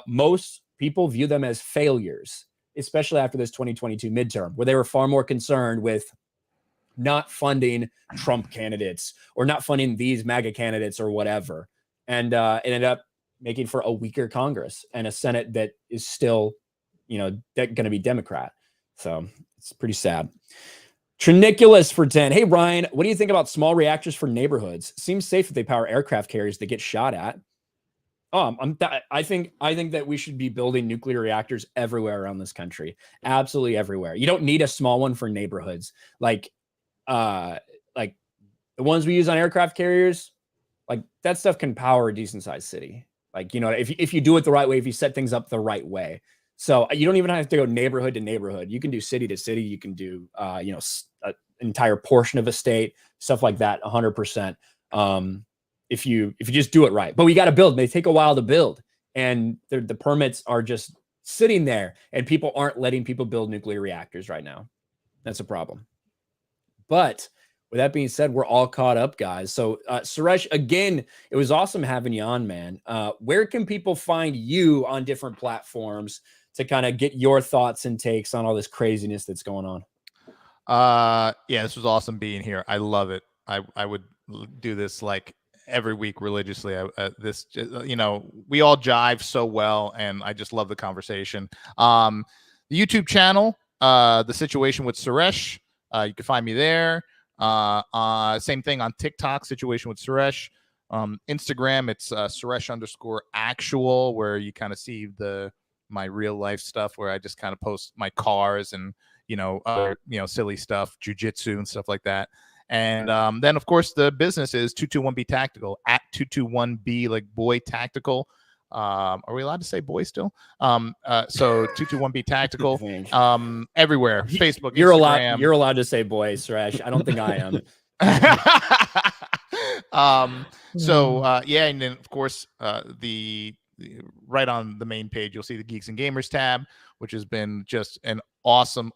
most people view them as failures, especially after this 2022 midterm, where they were far more concerned with not funding Trump candidates or not funding these MAGA candidates or whatever. And it ended up making for a weaker Congress and a Senate that is still, going to be Democrat. So it's pretty sad. Triniculus for 10. Hey, Ryan, what do you think about small reactors for neighborhoods? Seems safe if they power aircraft carriers that get shot at. I think that we should be building nuclear reactors everywhere around this country. Absolutely everywhere. You don't need a small one for neighborhoods. Like the ones we use on aircraft carriers, that stuff can power a decent sized city. If you do it the right way, if you set things up the right way. So you don't even have to go neighborhood to neighborhood. You can do city to city. You can do, an entire portion of a state, stuff like that. 100%. If you just do it right, but we got to build. They take a while to build, and the permits are just sitting there, and people aren't letting people build nuclear reactors right now. That's a problem. But with that being said, we're all caught up, guys. So Suresh, again, it was awesome having you on, man. Where can people find you on different platforms to kind of get your thoughts and takes on all this craziness that's going on? Yeah, this was awesome being here. I love it. I would do this every week religiously. We all jive so well, and I just love the conversation. The YouTube channel, The Situation with Suresh, you can find me there. Same thing on TikTok, Situation with Suresh. Instagram, it's Suresh_actual, where you kind of see my real life stuff, where I just kind of post my cars and silly stuff, jujitsu and stuff like that. And then, of course, the business is 221B Tactical, at 221B, like boy tactical. Are we allowed to say boy still? So 221B Tactical, everywhere, Facebook, You're Instagram. You're allowed to say boy, Suresh. I don't think I am. And then, of course, the right on the main page, you'll see the Geeks and Gamers tab, which has been just an awesome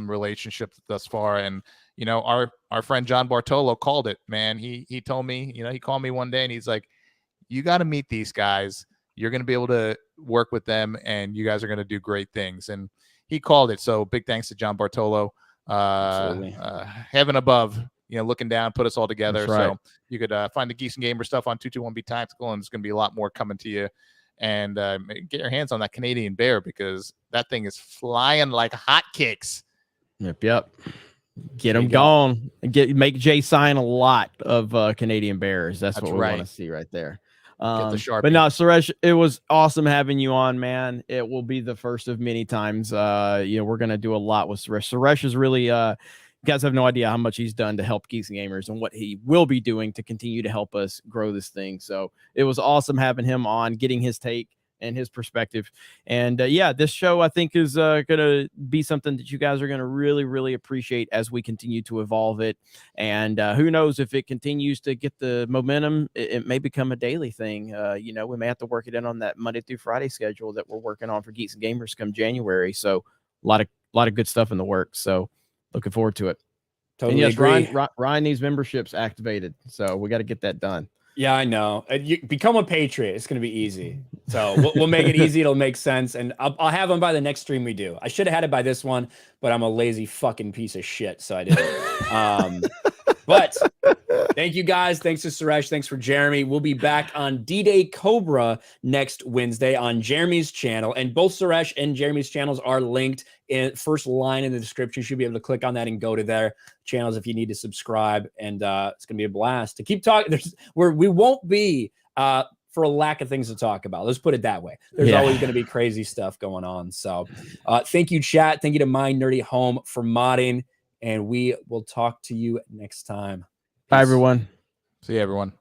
relationship thus far. And our friend John Bartolo called it, man. He told me, he called me one day and he's like, you got to meet these guys. You're going to be able to work with them, and you guys are going to do great things. And he called it. So big thanks to John Bartolo. Heaven above, looking down, put us all together. That's right. So you could find the Geeks and Gamers stuff on 221B Tactical, and there's going to be a lot more coming to you. And get your hands on that Canadian bear, because that thing is flying like hotcakes. Yep. Get them gone. Make Jay sign a lot of Canadian bears. That's what we want to see right there. But no, Suresh, it was awesome having you on, man. It will be the first of many times. We're gonna do a lot with Suresh. Suresh is really you guys have no idea how much he's done to help Geeks and Gamers, and what he will be doing to continue to help us grow this thing. So it was awesome having him on, getting his take and his perspective. And this show, I think, is gonna be something that you guys are gonna really, really appreciate as we continue to evolve it. And who knows, if it continues to get the momentum, it may become a daily thing. We may have to work it in on that Monday through Friday schedule that we're working on for Geeks and Gamers come January. So a lot of good stuff in the works. So looking forward to it. Totally agree. Ryan needs memberships activated, so we got to get that done. Yeah, I know. You become a Patriot. It's going to be easy. So we'll make it easy. It'll make sense. And I'll have them by the next stream we do. I should have had it by this one, but I'm a lazy fucking piece of shit. So I didn't. But thank you guys. Thanks to Suresh. Thanks for Jeremy. We'll be back on D-Day Cobra next Wednesday on Jeremy's channel. And both Suresh and Jeremy's channels are linked in first line in the description. You should be able to click on that and go to their channels if you need to subscribe. And it's going to be a blast to keep talking. We won't be for a lack of things to talk about. Let's put it that way. There's always going to be crazy stuff going on. So thank you, chat. Thank you to My Nerdy Home for modding. And we will talk to you next time. Peace. Bye, everyone. See you, everyone.